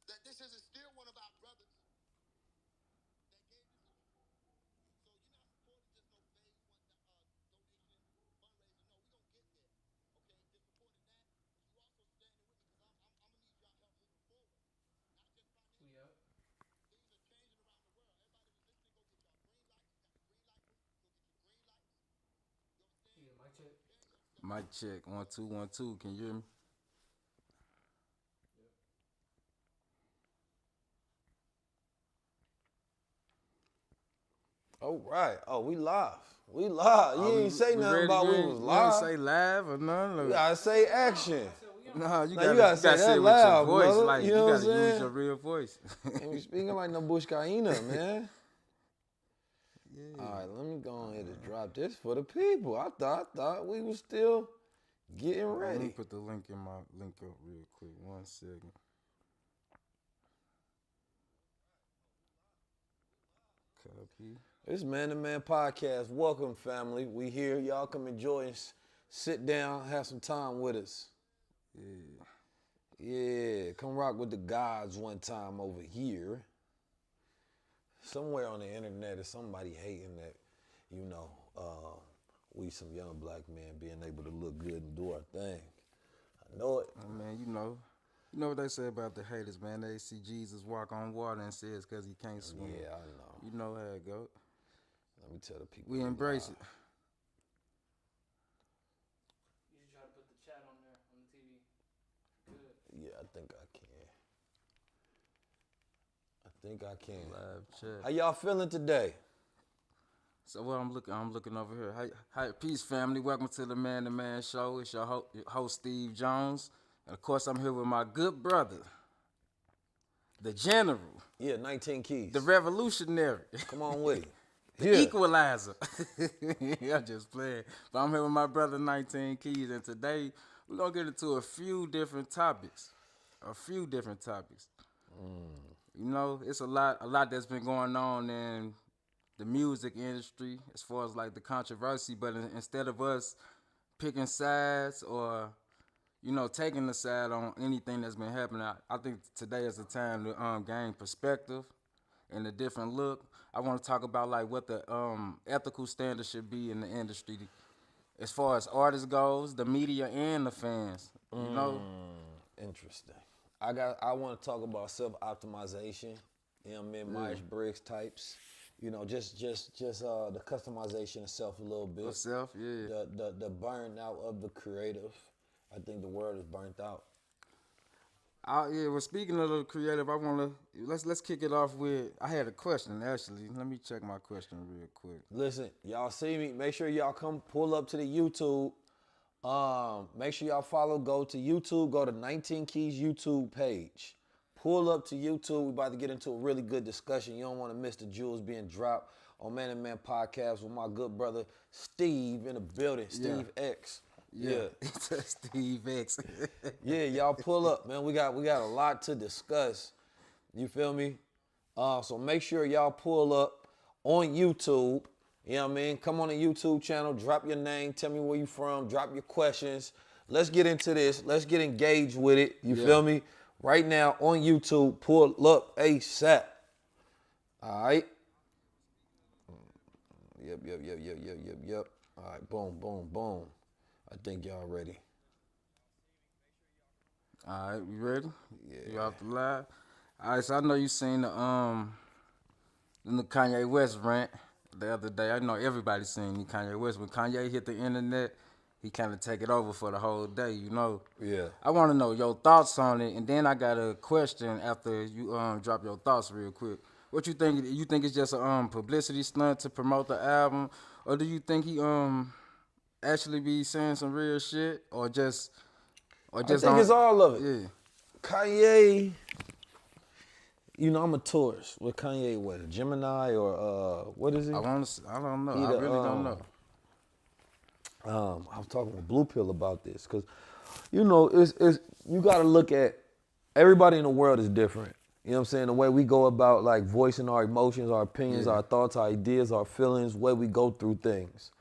that this is still one of our brothers that gave this. So you're not supporting just no phase one donation fundraiser. No, we don't get there. Okay, just supporting that. But you also standing with me because I'm gonna need y'all help moving forward, not just financially. Yep. Things are changing around the world. Everybody who's listening, go get y'all green lights. You got the green light booth. Go get your green lights. You understand? Yeah, mic check. Share your stuff. Mic check. 1 2 1 2. Can you hear me? Yep. All right. Oh, we live. We live. You ain't say nothing ready? about we was You ain't live. say live or nothing? You gotta say action. Nah, you Now, gotta, you gotta say that it loud, with your voice. brother. Like, You you know what gotta I'm use saying? your real voice. Ain't be speaking like no Bush Kaina, man. Yeah. All right, let me go ahead and drop this for the people. I thought we was still getting Let me ready. put the link in my link up real quick. 1 second. Copy. It's Man to Man Podcast. Welcome, family. We here. Y'all come enjoy and sit down, have some time with us. Yeah. Yeah, come rock with the gods one time over here. Somewhere on the internet is somebody hating that, you know, we some young black men being able to look good and do our thing. I know it. Man, you know what they say about the haters, man. They see Jesus walk on water and say it's because he can't swim. Yeah, I know. You know how it go. Let me tell the people. We embrace it. You should try to put the chat on there on the TV. Good. Yeah, I think I can. Live chat. How y'all feeling today? So what I'm looking over here. Hi, peace, family. Welcome to the Man to Man Show. It's your host Steve Jones, and of course I'm here with my good brother, the General, Yeah, 19 keys. the Revolutionary, Come on with it. the Equalizer. I'm just playing, but I'm here with my brother 19 Keys, and today we're gonna get into a few different topics. You know, it's a lot that's been going on in the music industry as far as like the controversy, but instead of us picking sides or, you know, taking the side on anything that's been happening, I think today is the time to gain perspective and a different look. I want to talk about like what the ethical standards should be in the industry as far as artists goes, the media and the fans. You know, Interesting. I want to talk about self-optimization. You know what I mean? Myers-Briggs types. You know, just the customization of self a little bit. myself, yeah. The burnout of the creative. I think the world is burnt out. Yeah, well, speaking of the creative, I want to let's kick it off with. I had a question actually. Let me check my question real quick. Listen, y'all see me. Make sure y'all come pull up to the YouTube. Make sure y'all go to YouTube. Go to 19 Keys YouTube page. Pull up to YouTube. We're about to get into a really good discussion. You don't want to miss the jewels being dropped on Man and Man Podcast with my good brother Steve in the building. Steve X. Yeah. Steve X. Yeah, y'all pull up, man. We got a lot to discuss. You feel me? So make sure y'all pull up on YouTube. You know what I mean? Come on the YouTube channel, drop your name, tell me where you from, drop your questions. Let's get into this. Let's get engaged with it. You feel me? Right now on YouTube, pull up ASAP. All right? Yep. All right, boom. I think y'all ready. All right, we ready? Yeah. You off the live? All right, so I know you seen the Kanye West rant the other day. I know everybody seen the Kanye West. When Kanye hit the internet, he kind of take it over for the whole day, you know. Yeah. I want to know your thoughts on it, and then I got a question after you drop your thoughts real quick. What you think? You think it's just a publicity stunt to promote the album, or do you think he actually be saying some real shit, or just I think it's all of it. Yeah. Kanye, you know, I'm a Taurus. What Kanye was? Gemini or what is he? I don't know. I Either, really don't know. I was talking with Blue Pill about this because, you know, it's you got to look at everybody in the world is different. You know what I'm saying? The way we go about like voicing our emotions, our opinions, our thoughts, our ideas, our feelings, way we go through things,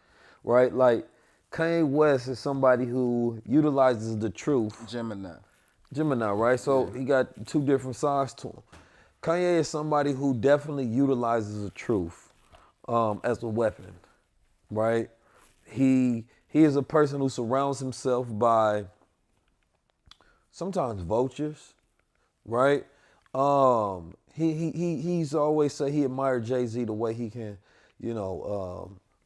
right? Like Kanye West is somebody who utilizes the truth. Gemini. Gemini, right? So he got two different sides to him. Kanye is somebody who definitely utilizes the truth as a weapon, right? He is a person who surrounds himself by sometimes vultures, right? He's always said he admired Jay-Z the way he can,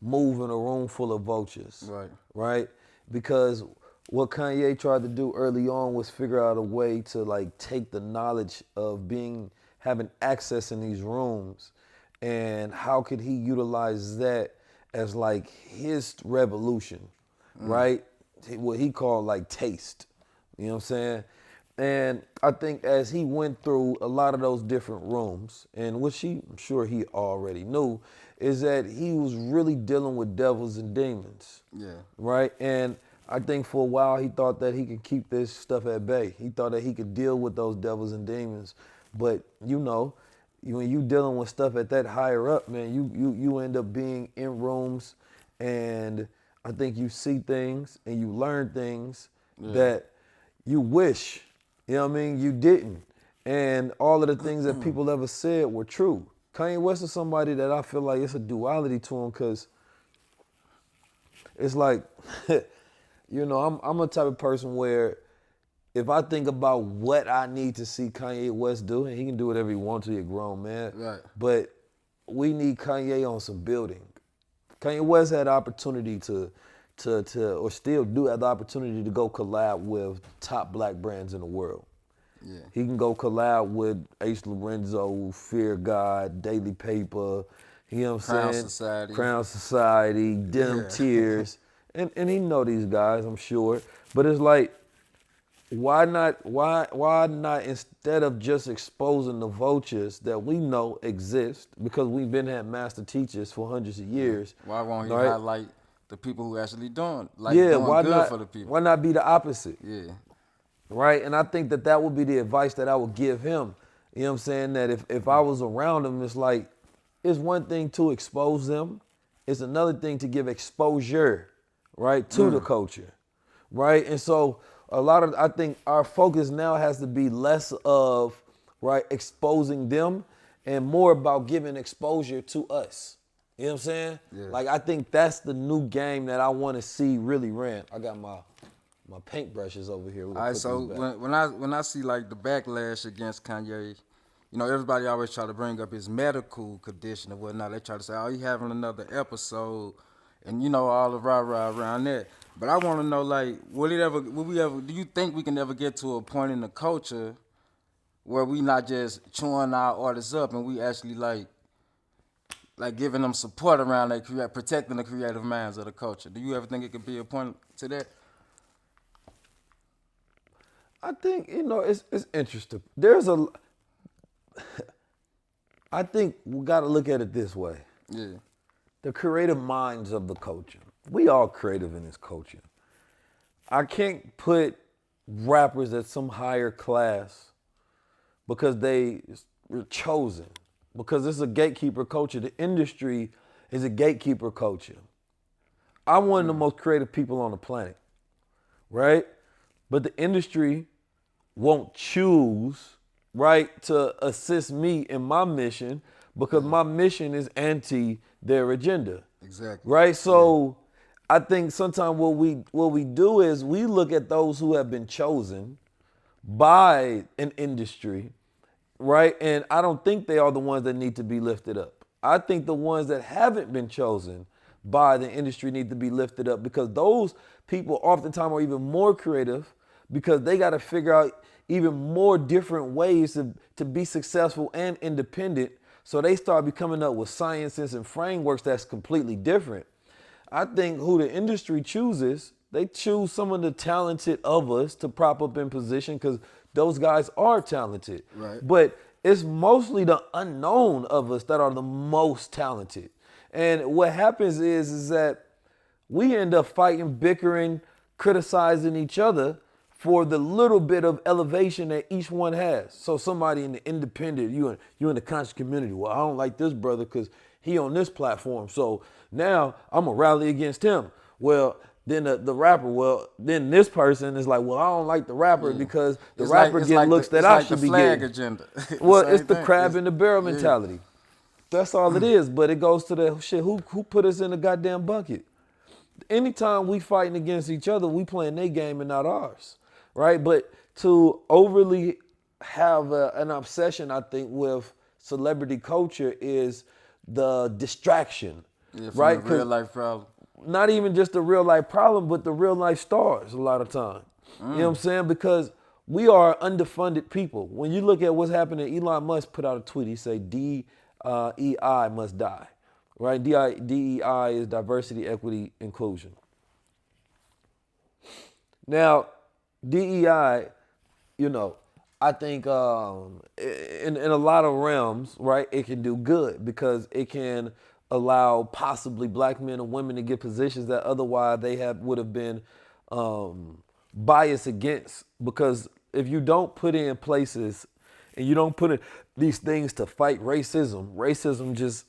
move in a room full of vultures, right? Because what Kanye tried to do early on was figure out a way to like take the knowledge of having access in these rooms, and how could he utilize that as like his revolution, right? What he called like taste, you know what I'm saying? And I think as he went through a lot of those different rooms, and which I'm sure he already knew, is that he was really dealing with devils and demons. Yeah. Right? And I think for a while he thought that he could keep this stuff at bay. He thought that he could deal with those devils and demons. But when you dealing with stuff at that higher up, man, you end up being in rooms, and I think you see things and you learn things that you wish, you didn't. And all of the things that people ever said were true. Kanye West is somebody that I feel like it's a duality to him, because it's like, I'm a type of person where if I think about what I need to see Kanye West do, and he can do whatever he wants to, he's a grown man. Right. But we need Kanye on some building. Kanye West had the opportunity to or still do have the opportunity to go collab with top black brands in the world. Yeah. He can go collab with Ace Lorenzo, Fear God, Daily Paper, you know what I'm Crown saying? Society. Crown Society, Denim Tears. And he know these guys, I'm sure. But it's like, why not instead of just exposing the vultures that we know exist, because we've been had master teachers for hundreds of years. Why won't he right? highlight the people who actually doing why good not, for the people? Why not be the opposite? Yeah. Right? And I think that would be the advice that I would give him. You know what I'm saying? That if I was around him, it's like, it's one thing to expose them. It's another thing to give exposure, right, to the culture, right? And so I think our focus now has to be less of, right, exposing them and more about giving exposure to us. You know what I'm saying? Yeah. Like, I think that's the new game that I want to see really ran. I got my paintbrushes over here. All right, so when I see like the backlash against Kanye, everybody always try to bring up his medical condition or whatnot. They try to say, oh, he having another episode, and all the rah-rah around that. But I want to know, like, do you think we can ever get to a point in the culture where we not just chewing our artists up and we actually like giving them support around protecting the creative minds of the culture? Do you ever think it could be a point to that? I think, it's interesting. I think we got to look at it this way. Yeah. The creative minds of the culture. We all creative in this culture. I can't put rappers at some higher class because they were chosen, because it's a gatekeeper culture. The industry is a gatekeeper culture. I'm one of the most creative people on the planet, right? But the industry won't choose, right, to assist me in my mission, because my mission is anti their agenda. Exactly. Right? So I think sometimes what we do is we look at those who have been chosen by an industry, right? And I don't think they are the ones that need to be lifted up. I think the ones that haven't been chosen by the industry need to be lifted up, because those people oftentimes are even more creative, because they got to figure out even more different ways to be successful and independent. So they start coming up with sciences and frameworks that's completely different. I think who the industry chooses, they choose some of the talented of us to prop up in position, because those guys are talented. Right. But it's mostly the unknown of us that are the most talented. And what happens is that we end up fighting, bickering, criticizing each other for the little bit of elevation that each one has. So somebody in the independent, you in the conscious community, well, I don't like this brother because he on this platform, so now I'm gonna rally against him. Well, than the rapper. Well, then this person is like, well, I don't like the rapper because the It's rapper it's getting looks the, that it's I like should the be flag getting. agenda. Well, Same it's the thing. crab in the barrel yeah. mentality. That's all it is. But it goes to the shit. Who put us in the goddamn bucket? Anytime we fighting against each other, we playing their game and not ours, right? But to overly have an obsession, I think, with celebrity culture is the distraction, Yeah, from right? the real life problem. Not even just the real life problem, but the real life stars a lot of time. You know what I'm saying? Because we are underfunded people. When you look at what's happening, Elon Musk put out a tweet. He said DEI must die, right? DEI is diversity, equity, inclusion. Now, DEI, you know, I think in a lot of realms, right, it can do good because it can allow possibly black men and women to get positions that otherwise they would have been biased against. Because if you don't put in places and you don't put in these things to fight racism, racism just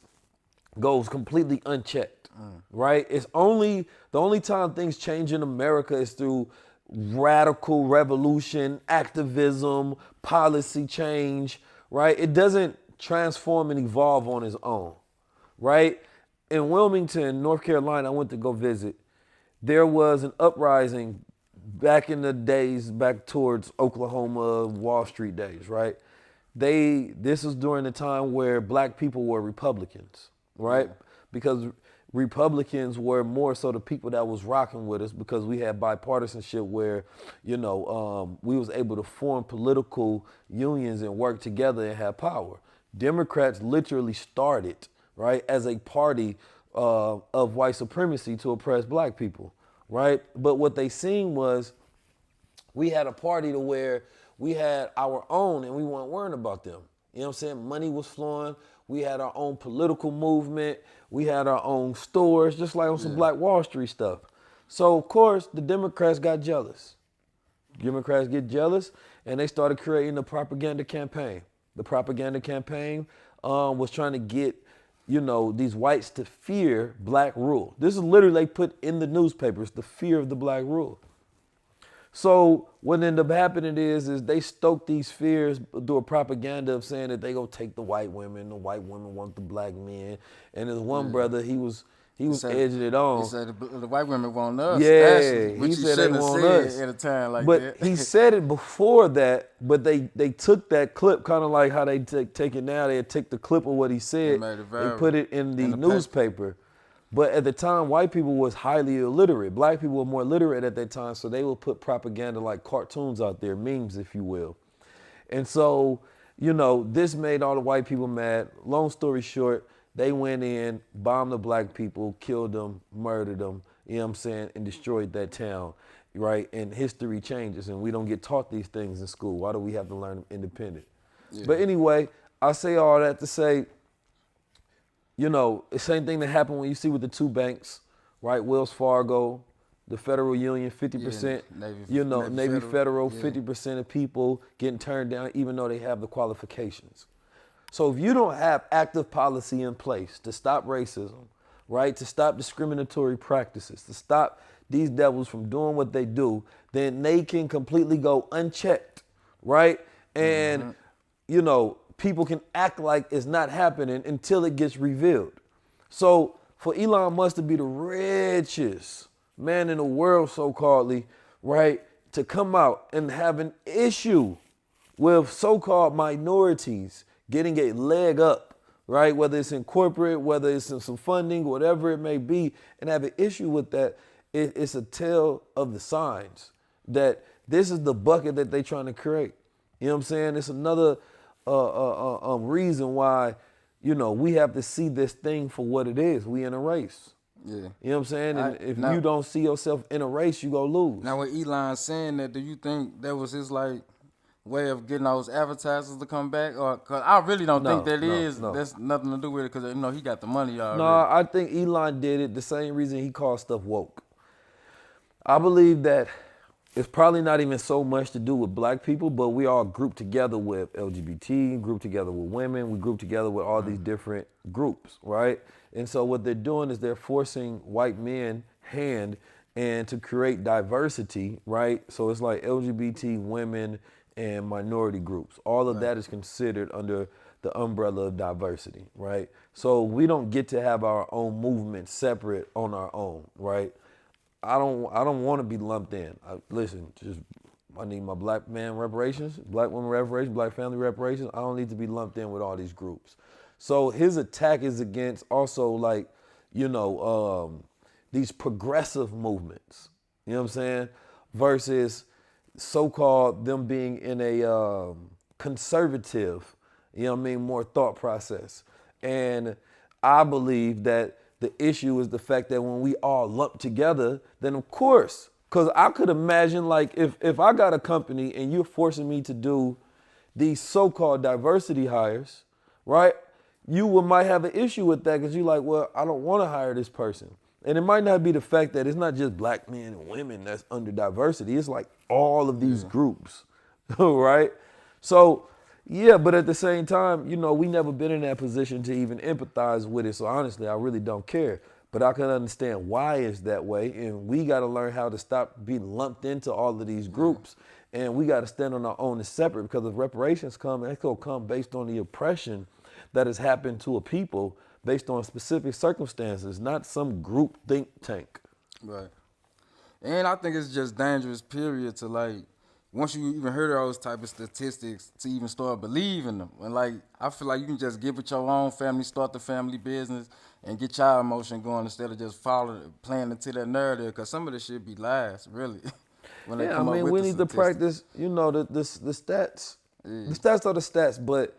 goes completely unchecked, right? It's only the only time things change in America is through radical revolution, activism, policy change, right? It doesn't transform and evolve on its own, right? In Wilmington, North Carolina, I went to go visit. There was an uprising back in the days, back towards Oklahoma, Wall Street days, right? This was during the time where black people were Republicans, right? Because Republicans were more so the people that was rocking with us because we had bipartisanship where, you know, we was able to form political unions and work together and have power. Democrats literally started, right, as a party of white supremacy to oppress black people, right? But what they seen was we had a party to where we had our own and we weren't worrying about them. You know what I'm saying? Money was flowing. We had our own political movement. We had our own stores, just like on some Black Wall Street stuff. So, of course, the Democrats got jealous. Democrats get jealous, and they started creating a propaganda campaign. The propaganda campaign was trying to get, you know, these whites to fear black rule. This is literally they put in the newspapers, the fear of the black rule. So what ended up happening is they stoke these fears through a propaganda of saying that they gonna take the white women want the black men. And there's one brother, he was edging it on. He said the white women want us. Yeah, actually, which he said shouldn't they have want said us. at a time like but that. he said it before that, but they took that clip, kind of like how they take it now. They take the clip of what he said, made it they viral put it in the in the newspaper. But at the time, white people was highly illiterate. Black people were more literate at that time, so they would put propaganda like cartoons out there, memes, if you will. And so, you know, this made all the white people mad. Long story short, they went in, bombed the black people, killed them, murdered them, you know what I'm saying, and destroyed that town, right? And history changes, and we don't get taught these things in school. Why do we have to learn them independent? Yeah. But anyway, I say all that to say, you know, the same thing that happened when you see with the two banks, right? Wells Fargo, the Federal Union, 50%, Navy Federal, 50% of people getting turned down even though they have the qualifications. So if you don't have active policy in place to stop racism, right, to stop discriminatory practices, to stop these devils from doing what they do, then they can completely go unchecked, right? And, you know, people can act like it's not happening until it gets revealed. So for Elon Musk to be the richest man in the world, so-calledly, right, to come out and have an issue with so-called minorities getting a leg up, right, whether it's in corporate, whether it's in some funding, whatever it may be, and have an issue with that, it's a tell of the signs that this is the bucket that they're trying to create. You know what I'm saying? It's another reason why, you know, we have to see this thing for what it is. We in a race. Yeah. You know what I'm saying? And if you don't see yourself in a race, you gonna lose. Now with Elon saying that, do you think that was his like way of getting those advertisers to come back? Or cause I really don't think that that's nothing to do with it, because you know he got the money already. No, I think Elon did it the same reason he called stuff woke. I believe that it's probably not even so much to do with black people, but we all group together with LGBT, group together with women, we group together with all these different groups, right? And so what they're doing is they're forcing white men hand and to create diversity, right? So it's like LGBT, women, and minority groups. All of that is considered under the umbrella of diversity, right? So we don't get to have our own movement separate on our own, right? I don't want to be lumped in. Listen, I need my black man reparations, black women reparations, black family reparations. I don't need to be lumped in with all these groups. So his attack is against also like, these progressive movements. You know what I'm saying? Versus so-called them being in a conservative, more thought process. And I believe that the issue is the fact that when we all lump together, then of course, because I could imagine like if I got a company and you're forcing me to do these so-called diversity hires, right? Might have an issue with that because you're like, well, I don't want to hire this person. And it might not be the fact that it's not just black men and women that's under diversity. It's like all of these groups, right? So, yeah, but at the same time, we never been in that position to even empathize with it. So honestly, I really don't care. But I can understand why it's that way. And we got to learn how to stop being lumped into all of these groups. And we got to stand on our own as separate, because if reparations come, it's going to come based on the oppression that has happened to a people based on specific circumstances, not some group think tank. Right. And I think it's just dangerous, period, to like, once you even heard those type of statistics, to even start believing them. And like, I feel like you can just get with your own family, start the family business, and get your emotion going instead of just playing into that narrative, because some of this shit be lies, really. When they come up with we the need to practice, the stats. Yeah. The stats are the stats, but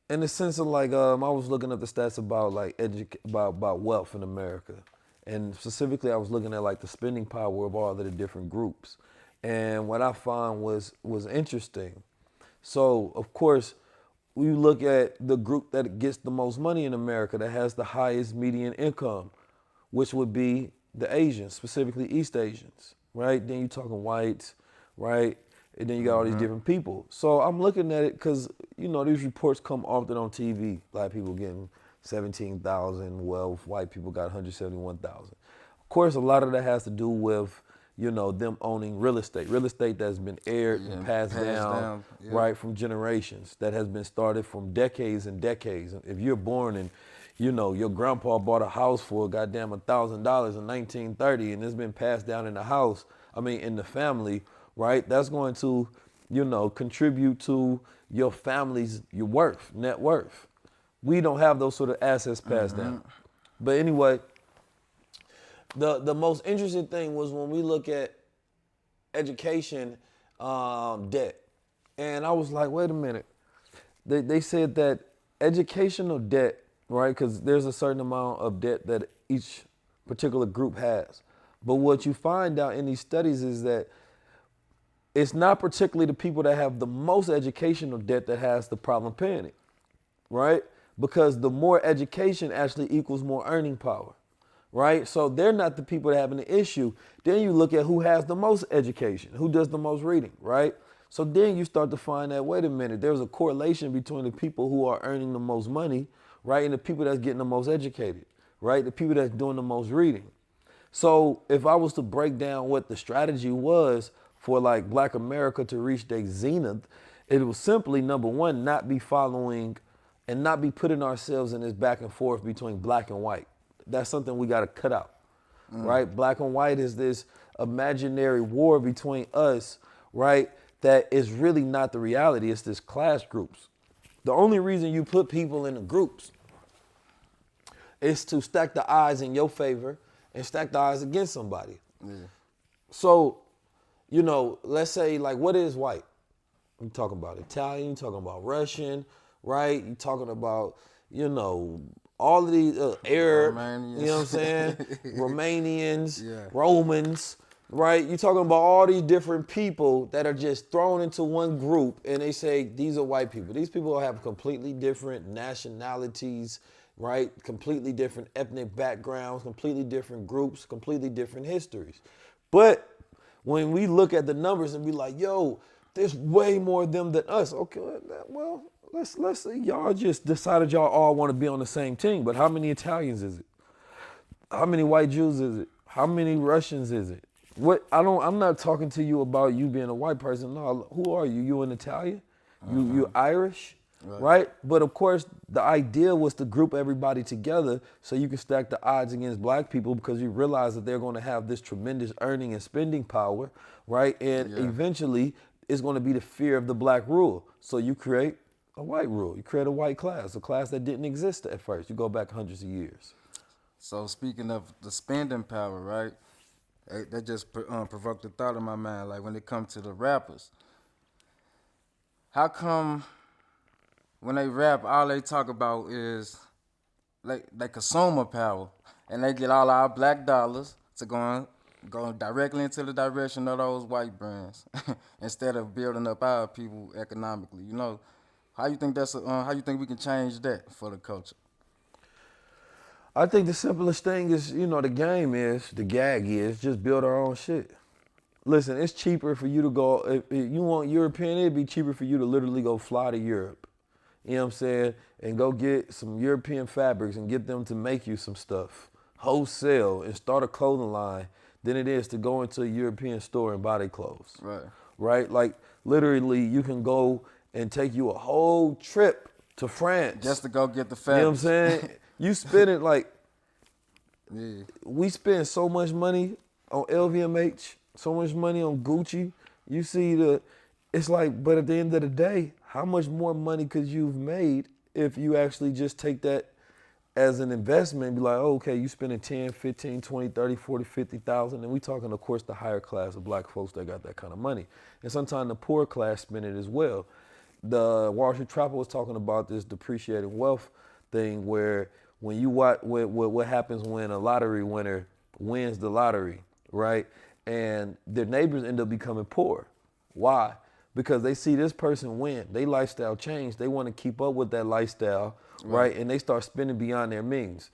in the sense of like, I was looking at the stats about like about wealth in America, and specifically I was looking at like the spending power of all of the different groups, and what I found was interesting. So of course, we look at the group that gets the most money in America, that has the highest median income, which would be the Asians, specifically East Asians, right? Then you're talking whites, right? And then you got all these different people. So I'm looking at it because, these reports come often on TV. Black people getting 17,000 wealth, white people got 171,000. Of course, a lot of that has to do with, them owning real estate that's been aired and passed down. Right, from generations, that has been started from decades and decades. If you're born and, your grandpa bought a house for goddamn $1,000 in 1930, and it's been passed down in the family, right? That's going to, contribute to your family's net worth. We don't have those sort of assets passed down. But anyway, the most interesting thing was when we look at education debt. And I was like, wait a minute. They said that educational debt, right? Because there's a certain amount of debt that each particular group has. But what you find out in these studies is that it's not particularly the people that have the most educational debt that has the problem paying it, right? Because the more education actually equals more earning power, right? So they're not the people that have an issue. Then you look at who has the most education, who does the most reading, right? So then you start to find that, wait a minute, there's a correlation between the people who are earning the most money, right, and the people that's getting the most educated, right? The people that's doing the most reading. So if I was to break down what the strategy was for like Black America to reach their zenith, it was simply, number one, not be following and not be putting ourselves in this back and forth between black and white. That's something we got to cut out, right? Black and white is this imaginary war between us, right? That is really not the reality. It's this class groups. The only reason you put people in the groups is to stack the odds in your favor and stack the odds against somebody. Yeah. So, let's say, like, what is white? You talking about Italian, you talking about Russian, right? You talking about, all of these Arab, Romanians. you know what I'm saying? Romanians, Romans, right? You're talking about all these different people that are just thrown into one group, and they say these are white people. These people have completely different nationalities, right? Completely different ethnic backgrounds, completely different groups, completely different histories. But when we look at the numbers and be like, yo, there's way more of them than us. Okay, well, let's say y'all just decided y'all all want to be on the same team, but how many Italians is it? How many white Jews is it? How many Russians is it? I'm not talking to you about you being a white person. No, who are you? You an Italian? You Irish? Right? But of course, the idea was to group everybody together so you can stack the odds against black people because you realize that they're going to have this tremendous earning and spending power, right? And eventually, it's going to be the fear of the black rule. So you create a white rule. You create a white class, a class that didn't exist at first. You go back hundreds of years. So speaking of the spending power, right? That just provoked a thought in my mind. Like when it comes to the rappers, how come when they rap, all they talk about is like consumer power, and they get all our black dollars to go directly into the direction of those white brands instead of building up our people economically. You know, how you think how you think we can change that for the culture? I think the simplest thing is, the gag is just build our own shit. Listen, it's cheaper for you to go, if you want European, it'd be cheaper for you to literally go fly to Europe, you know what I'm saying, and go get some European fabrics and get them to make you some stuff, wholesale, and start a clothing line than it is to go into a European store and buy their clothes. Right. Right? Like, literally, you can go and take you a whole trip to France. Just to go get the fabrics. You know what I'm saying? You spend it we spend so much money on LVMH, so much money on Gucci. You see it's like, but at the end of the day, how much more money could you've made if you actually just take that as an investment and be like, oh, okay, you spending 10, 15, 20, 30, 40, 50,000. And we talking, of course, the higher class of black folks that got that kind of money. And sometimes the poor class spend it as well. The Wall Street Trapper was talking about this depreciating wealth thing where when you watch what happens when a lottery winner wins the lottery, right? And their neighbors end up becoming poor. Why? Because they see this person win. Their lifestyle change. They want to keep up with that lifestyle, right? And they start spending beyond their means.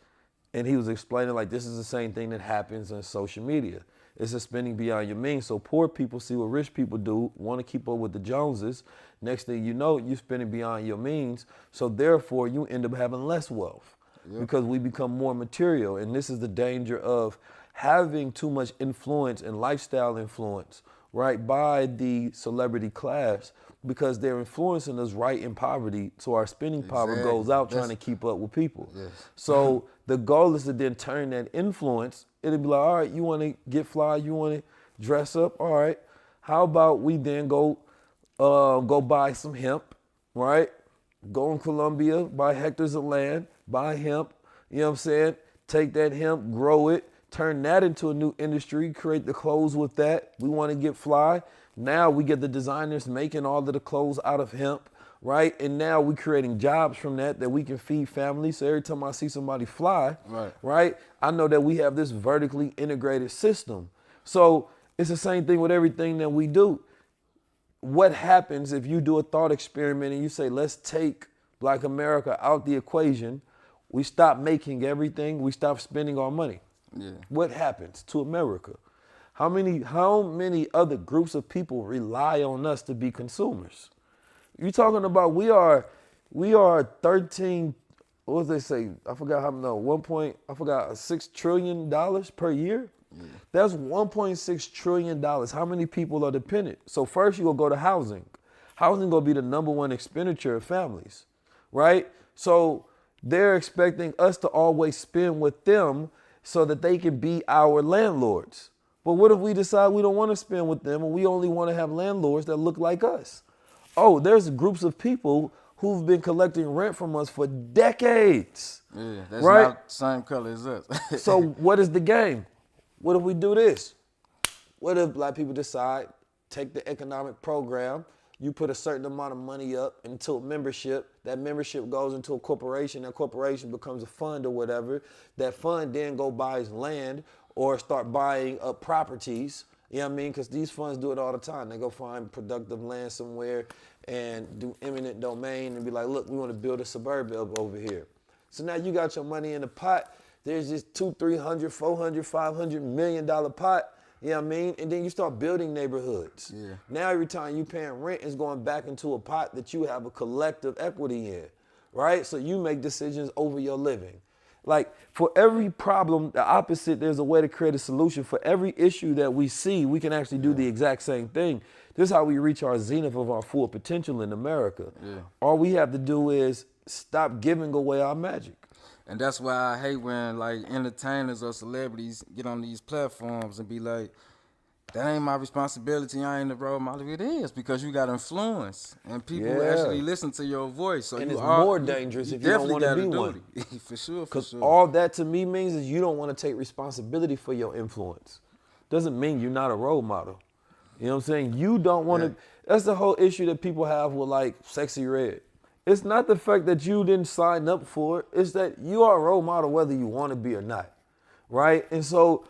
And he was explaining like this is the same thing that happens on social media. It's a spending beyond your means. So poor people see what rich people do, want to keep up with the Joneses. Next thing you know, you're spending beyond your means. So therefore, you end up having less wealth because we become more material. And this is the danger of having too much influence and lifestyle influence, right, by the celebrity class because they're influencing us right in poverty. So our spending power goes out trying to keep up with people. Yes. So the goal is to then turn that influence. It'll be like, all right, you want to get fly, you want to dress up, all right. How about we then go buy some hemp, right? Go in Colombia, buy hectares of land, buy hemp, you know what I'm saying? Take that hemp, grow it, turn that into a new industry, create the clothes with that. We want to get fly. Now we get the designers making all of the clothes out of hemp, right? And now we're creating jobs from that we can feed families. So every time I see somebody fly, right, I know that we have this vertically integrated system. So it's the same thing with everything that we do. What happens if you do a thought experiment and you say, let's take Black America out the equation, we stop making everything, we stop spending our money. Yeah. What happens to America? How many other groups of people rely on us to be consumers? You're talking about we are 13, what did they say? I forgot how no, $6 trillion per year. Yeah. That's $1.6 trillion. How many people are dependent? So first you gonna go to housing. Housing gonna be the number one expenditure of families, right? So they're expecting us to always spend with them so that they can be our landlords. But what if we decide we don't want to spend with them and we only want to have landlords that look like us? Oh, there's groups of people who've been collecting rent from us for decades. Yeah, that's right? not the same color as us. So what is the game? What if we do this? What if black people decide, take the economic program, you put a certain amount of money up into a membership, that membership goes into a corporation, that corporation becomes a fund or whatever, that fund then go buys land or start buying up properties, you know what I mean? Because these funds do it all the time. They go find productive land somewhere and do eminent domain and be like, look, we want to build a suburb up over here. So now you got your money in the pot. There's this $200, $300, $400, $500 million pot, you know what I mean? And then you start building neighborhoods. Yeah. Now every time you paying rent, it's going back into a pot that you have a collective equity in, right? So you make decisions over your living. Like for every problem, the opposite, there's a way to create a solution. For every issue that we see, we can actually do the exact same thing. This is how we reach our zenith of our full potential in America. Yeah. All we have to do is stop giving away our magic. And that's why I hate when like entertainers or celebrities get on these platforms and be like, that ain't my responsibility. I ain't the role model. It is, because you got influence and people actually listen to your voice. So And you it's are more dangerous if you don't want to be one. For sure, for Because sure. all that to me means is you don't want to take responsibility for your influence. Doesn't mean you're not a role model. You know what I'm saying? You don't want to. That's the whole issue that people have with like Sexy Red. It's not the fact that you didn't sign up for it. It's that you are a role model whether you want to be or not, right? And so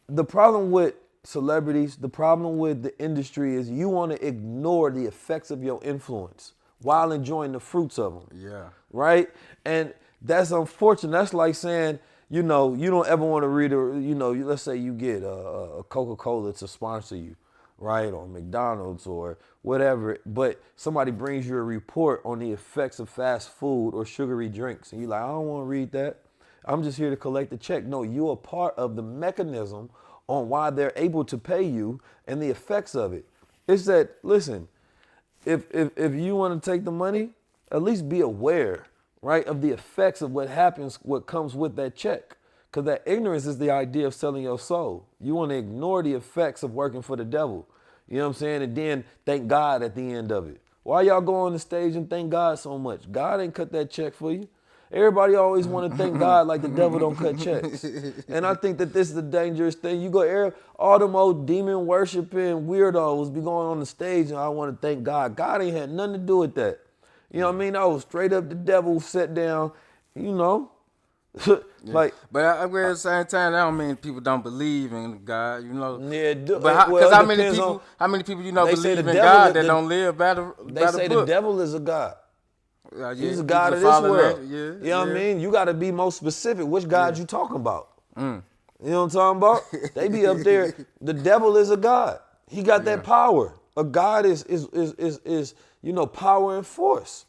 the problem with celebrities, the problem with the industry is you want to ignore the effects of your influence while enjoying the fruits of them. Yeah. Right? And that's unfortunate. That's like saying, you know, you don't ever want to read let's say you get a Coca-Cola to sponsor you, right? Or McDonald's or whatever, but somebody brings you a report on the effects of fast food or sugary drinks. And you're like, I don't want to read that. I'm just here to collect the check. No, you're a part of the mechanism on why they're able to pay you and the effects of it. It's that, listen, if you want to take the money, at least be aware, right, of the effects of what happens, what comes with that check. Because that ignorance is the idea of selling your soul. You want to ignore the effects of working for the devil. You know what I'm saying? And then thank God at the end of it. Why y'all go on the stage and thank God so much? God ain't cut that check for you. Everybody always want to thank God like the devil don't cut checks. And I think that this is a dangerous thing. You go, all them old demon worshiping weirdos be going on the stage and I want to thank God. God ain't had nothing to do with that. You know what I mean? I was straight up the devil sat down, you know. Like, but at the same time, that don't mean people don't believe in God, you know. Yeah, but because how many people you know believe in God that don't live by the They say the devil is a God. He's a God of this world. You know what I mean? You got to be more specific. Which God you talking about? You know what I'm talking about? They be up there. The devil is a God. He got that power. A God is you know, power and force.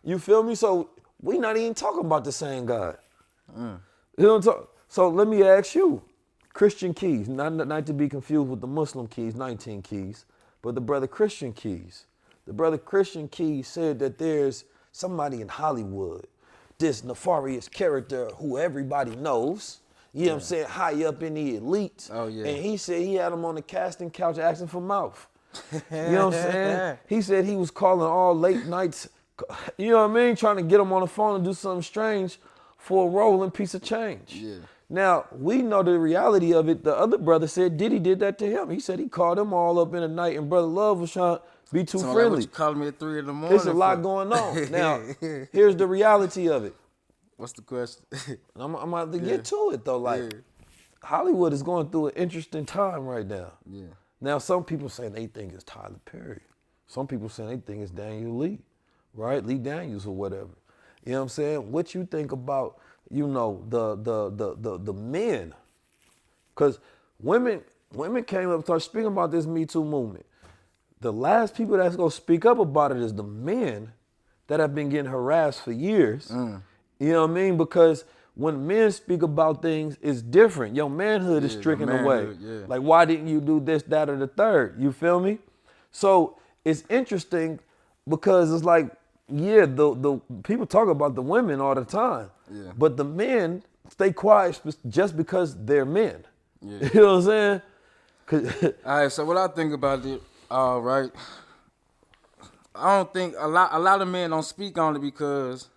You feel me? So we not even talking about the same God. You know what I'm talking? So let me ask you, Christian Keys, not to be confused with the Muslim Keys, 19 Keys, but the brother Christian Keys. The brother Christian Keys said that there's somebody in Hollywood, this nefarious character who everybody knows, you know what I'm saying, high up in the elite. Oh, yeah. And he said he had him on the casting couch asking for mouth. You know what I'm saying? He said he was calling all late nights, you know what I mean, trying to get him on the phone and do something strange for a rolling piece of change. Yeah. Now, we know the reality of it. The other brother said Diddy did that to him. He said he called him all up in the night and Brother Love was trying to be too friendly. Like, you calling me at 3 in the morning? There's a lot going on. Now, here's the reality of it. What's the question? I'm about to get to it, though. Like, Hollywood is going through an interesting time right now. Yeah. Now, some people saying they think it's Tyler Perry. Some people saying they think it's Daniel Lee, right? Lee Daniels or whatever. You know what I'm saying? What you think about, you know, the men? Because women came up and started speaking about this Me Too movement. The last people that's gonna speak up about it is the men that have been getting harassed for years. You know what I mean? Because when men speak about things, it's different. Your manhood is stricken away. Like, why didn't you do this, that, or the third? You feel me? So it's interesting because it's like, the people talk about the women all the time, but the men stay quiet just because they're men. You know what I'm saying? All right, so what I think about it, right, I don't think a lot of men don't speak on it because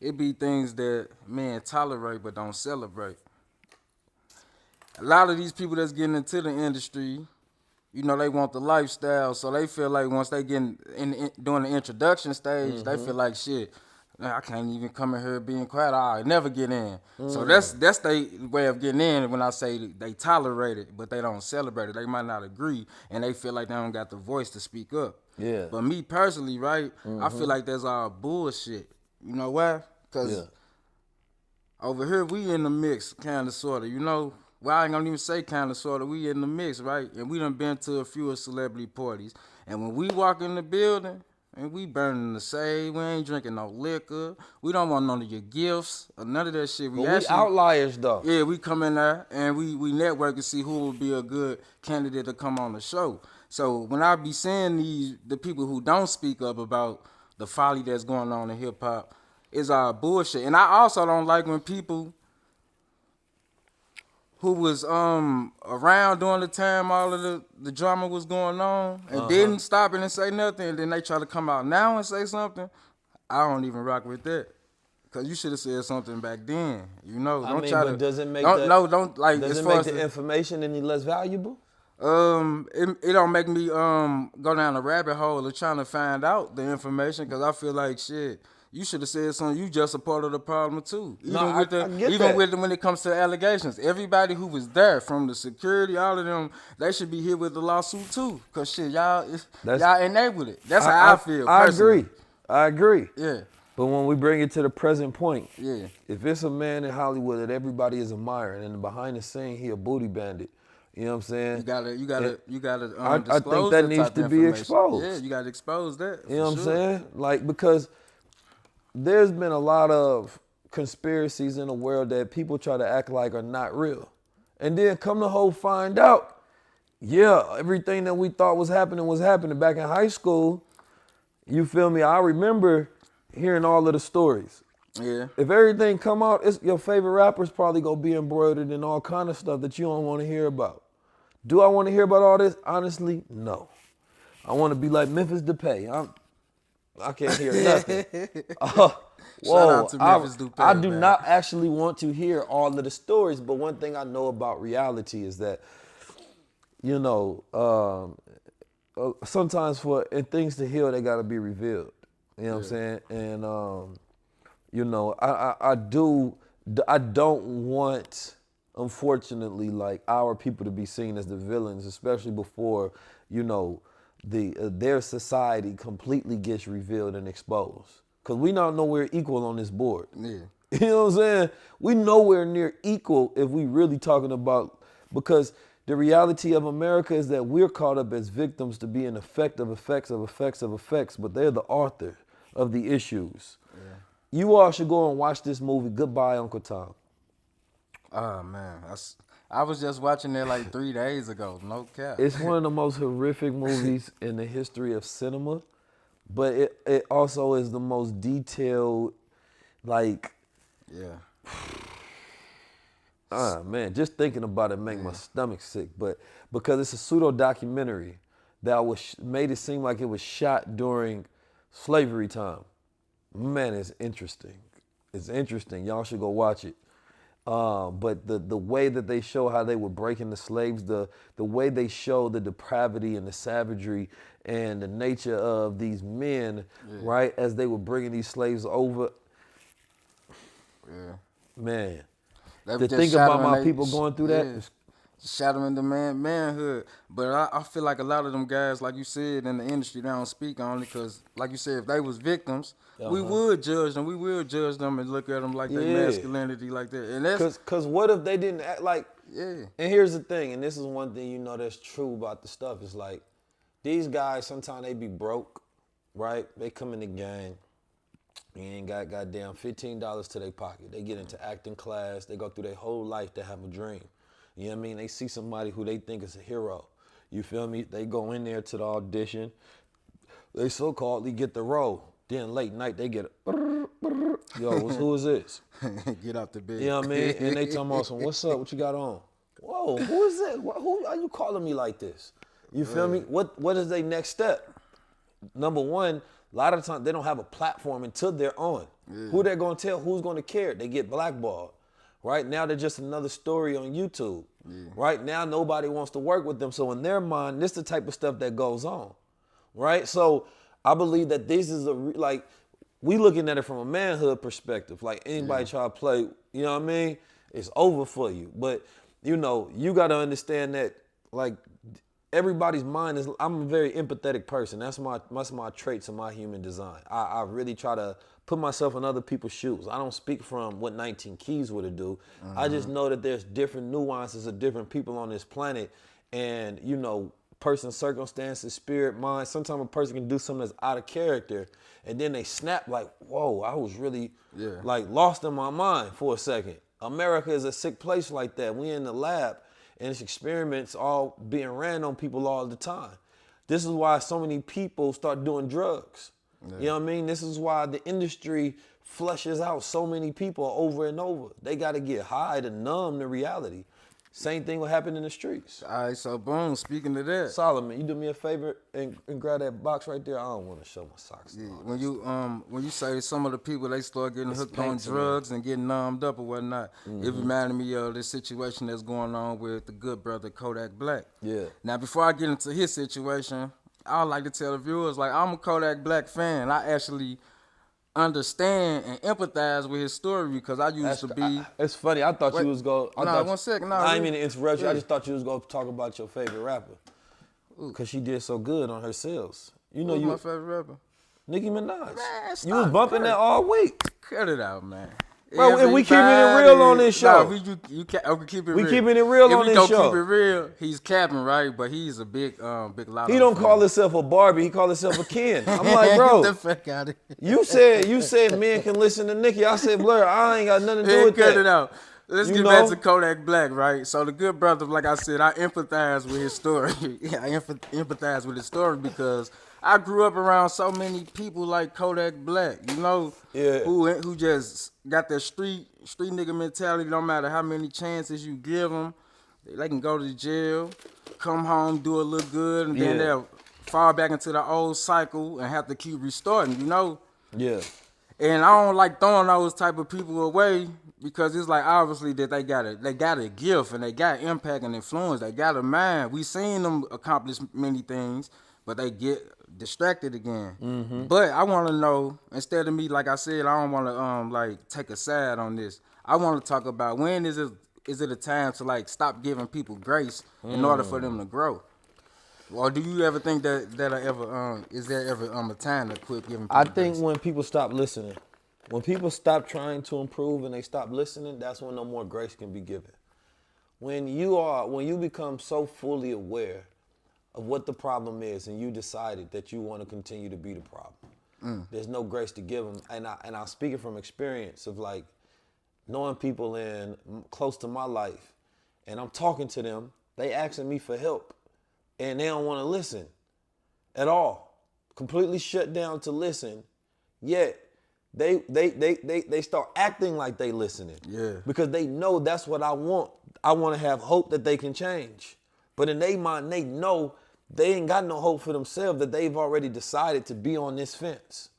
it be things that men tolerate but don't celebrate. A lot of these people that's getting into the industry, you know, they want the lifestyle, so they feel like once they get during the introduction stage, they feel like, shit, I can't even come in here being quiet. I never get in. So that's their way of getting in. When I say they tolerate it, but they don't celebrate it, they might not agree, and they feel like they don't got the voice to speak up. Yeah. But me personally, right, I feel like that's all bullshit. You know why? Because over here we in the mix, kind of, sort of, you know. Well, I ain't gonna even say kind of, sort of. We in the mix, right? And we done been to a few celebrity parties. And when we walk in the building, and we burning the sage. We ain't drinking no liquor. We don't want none of your gifts or none of that shit. But we outliers though. Yeah, we come in there and we network and see who would be a good candidate to come on the show. So when I be seeing the people who don't speak up about the folly that's going on in hip hop, it's all bullshit. And I also don't like when people who was around during the time all of the drama was going on and didn't stop it and say nothing, and then they try to come out now and say something. I don't even rock with that. Cause you should have said something back then, you know. I mean, but does it make the information any less valuable? It don't make me go down a rabbit hole of trying to find out the information, cause I feel like shit. You should have said something. You just a part of the problem too. Even when it comes to allegations, everybody who was there, from the security, all of them, they should be here with the lawsuit too. Cause shit, y'all enabled it. That's how I feel. I agree. Yeah. But when we bring it to the present point, yeah, if it's a man in Hollywood that everybody is admiring, and behind the scene he a booty bandit, you know what I'm saying? You gotta. I think that needs to be exposed. Yeah, you gotta expose that. You know what I'm saying? Like, because there's been a lot of conspiracies in the world that people try to act like are not real, and then come to find out, yeah, everything that we thought was happening back in high school. You feel me? I remember hearing all of the stories. Yeah. If everything come out, your favorite rapper's probably gonna be embroidered in all kind of stuff that you don't want to hear about. Do I want to hear about all this? Honestly, no. I want to be like Memphis Depay. I can't hear nothing. Shout out to Memphis Depay. I do not actually want to hear all of the stories, but one thing I know about reality is that, you know, sometimes for things to heal, they gotta be revealed. You know what I'm saying? And you know, I don't want, unfortunately, like our people to be seen as the villains, especially before, you know, their society completely gets revealed and exposed. Cause we not nowhere equal on this board. Yeah. You know what I'm saying? We nowhere near equal if we really talking about, because the reality of America is that we're caught up as victims to be an effect of effects of effects of effects, but they're the author of the issues. Yeah. You all should go and watch this movie, Goodbye, Uncle Tom. Oh, man. I was just watching it like 3 days ago, no cap. It's one of the most horrific movies in the history of cinema, but it also is the most detailed, like... Yeah. Man, just thinking about it make my stomach sick. But because it's a pseudo documentary that made it seem like it was shot during slavery time. Man, it's interesting. It's interesting. Y'all should go watch it. But the way that they show how they were breaking the slaves, the way they show the depravity and the savagery and the nature of these men, right, as they were bringing these slaves over. Yeah. Man. To think about my people going through that. Shattering the manhood. But I feel like a lot of them guys, like you said, in the industry, they don't speak only because, like you said, if they was victims, we would judge them. We will judge them and look at them like their masculinity like that. And that's because what if they didn't act like? Yeah. And here's the thing, and this is one thing you know that's true about the stuff. Is like these guys sometimes they be broke, right? They come in the gang. You ain't got goddamn $15 to their pocket. They get into acting class. They go through their whole life to have a dream. You know what I mean? They see somebody who they think is a hero. You feel me? They go in there to the audition. They so-called get the role. Then late night they get a, yo, who is this? Get out the bed. You know what I mean? And they tell me, what's up? What you got on? Whoa, who is that? Who are you calling me like this? You feel me? What is their next step? Number one, a lot of times they don't have a platform until they're on. Yeah. Who they're gonna tell, who's gonna care? They get blackballed. Right now they're just another story on YouTube. Yeah. Right now nobody wants to work with them. So in their mind, this is the type of stuff that goes on. Right? So I believe that this is we looking at it from a manhood perspective. Like anybody try to play, you know what I mean? It's over for you. But you know, you gotta understand that like everybody's mind is, I'm a very empathetic person. That's my traits and my human design. I really try to put myself in other people's shoes. I don't speak from what 19 Keys would do. I just know that there's different nuances of different people on this planet. And, you know, person's circumstances, spirit, mind. Sometimes a person can do something that's out of character, and then they snap like, whoa, I was really like lost in my mind for a second. America is a sick place like that. We in the lab, and it's experiments all being ran on people all the time. This is why so many people start doing drugs. You know what I mean? This is why the industry flushes out so many people over and over. They got to get high to numb the reality. Same thing will happen in the streets. All right, so boom, speaking of that. Solomon, you do me a favor and grab that box right there. I don't want to show my socks. Yeah, when you say some of the people, they start getting hooked on to drugs and getting numbed up or whatnot, it reminded me of this situation that's going on with the good brother Kodak Black. Yeah. Now, before I get into his situation, I would like to tell the viewers, like, I'm a Kodak Black fan. I actually understand and empathize with his story because I used to be. It's funny. I thought you was going. No, 1 second. No, I didn't mean to interrupt you. I just thought you was going to talk about your favorite rapper because she did so good on her sales. You know, Who's my favorite rapper? Nicki Minaj. Man, you was bumping that all week. Cut it out, man. Bro, and we keeping it real on this show. No, we keep it real. We keeping it real on this show. If we don't keep it real, he's capping, right? But he's a big lot. He don't call himself a Barbie. He call himself a Ken. I'm like, bro. Get the fuck out of You here. said men can listen to Nicki. I said, Blur, I ain't got nothing to do with cut that. it out. Let's get back to Kodak Black, right? So the good brother, like I said, I empathize with his story. I empathize with his story because I grew up around so many people like Kodak Black, you know, who just got that street nigga mentality. No matter how many chances you give them, they can go to jail, come home, do a little good, and then they'll fall back into the old cycle and have to keep restarting, you know? Yeah. And I don't like throwing those type of people away because it's like obviously that they got a gift and they got impact and influence. They got a mind. We seen them accomplish many things, but they get distracted again. But I want to know, instead of me, like I said, I don't want to like take a side on this. I want to talk about when is it a time to like stop giving people grace in order for them to grow? Or do you ever think is there ever a time to quit giving people I think grace? when people stop listening, when people stop trying to improve and they stop listening, that's when no more grace can be given. When you become so fully aware of what the problem is and you decided that you want to continue to be the problem, there's no grace to give them. And I'm speaking from experience of like knowing people in close to my life, and I'm talking to them, they asking me for help. And they don't want to listen at all. Completely shut down to listen. Yet they start acting like they listening. Yeah. Because they know that's what I want. I want to have hope that they can change. But in their mind, they know they ain't got no hope for themselves, that they've already decided to be on this fence.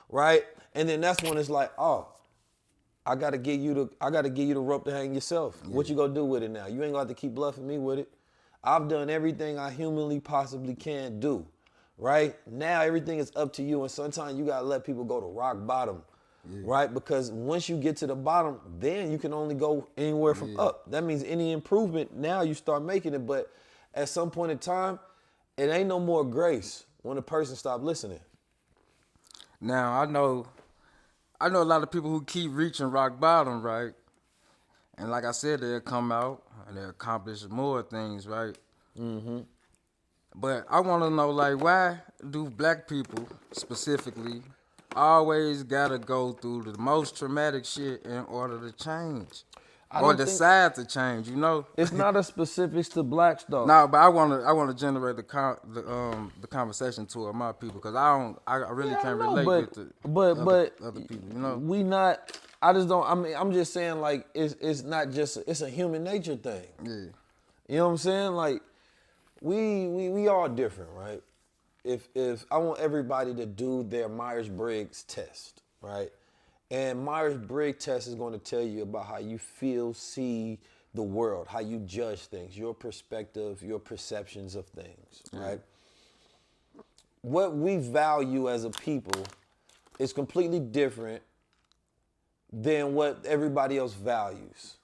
Right? And then that's when it's like, oh, I gotta give you the rope to hang yourself. Yeah. What you gonna do with it now? You ain't gonna have to keep bluffing me with it. I've done everything I humanly possibly can do, right? Now everything is up to you, and sometimes you gotta let people go to rock bottom, right? Because once you get to the bottom, then you can only go anywhere from up. That means any improvement, now you start making it, but at some point in time, it ain't no more grace when a person stops listening. Now, I know a lot of people who keep reaching rock bottom, right? And like I said, they'll come out and they'll accomplish more things, right? But I want to know, like, why do black people specifically always gotta go through the most traumatic shit in order to change or decide to change? You know, it's not a specifics to blacks though. No, but I want to generate the conversation toward my people because I really can't relate with other people. You know, we not. I just don't. I mean, I'm just saying, like, it's not just. It's a human nature thing. Yeah. You know what I'm saying? Like, we all different, right? If I want everybody to do their Myers-Briggs test, right? And Myers-Briggs test is going to tell you about how you feel, see the world, how you judge things, your perspective, your perceptions of things, right? What we value as a people is completely different than what everybody else values,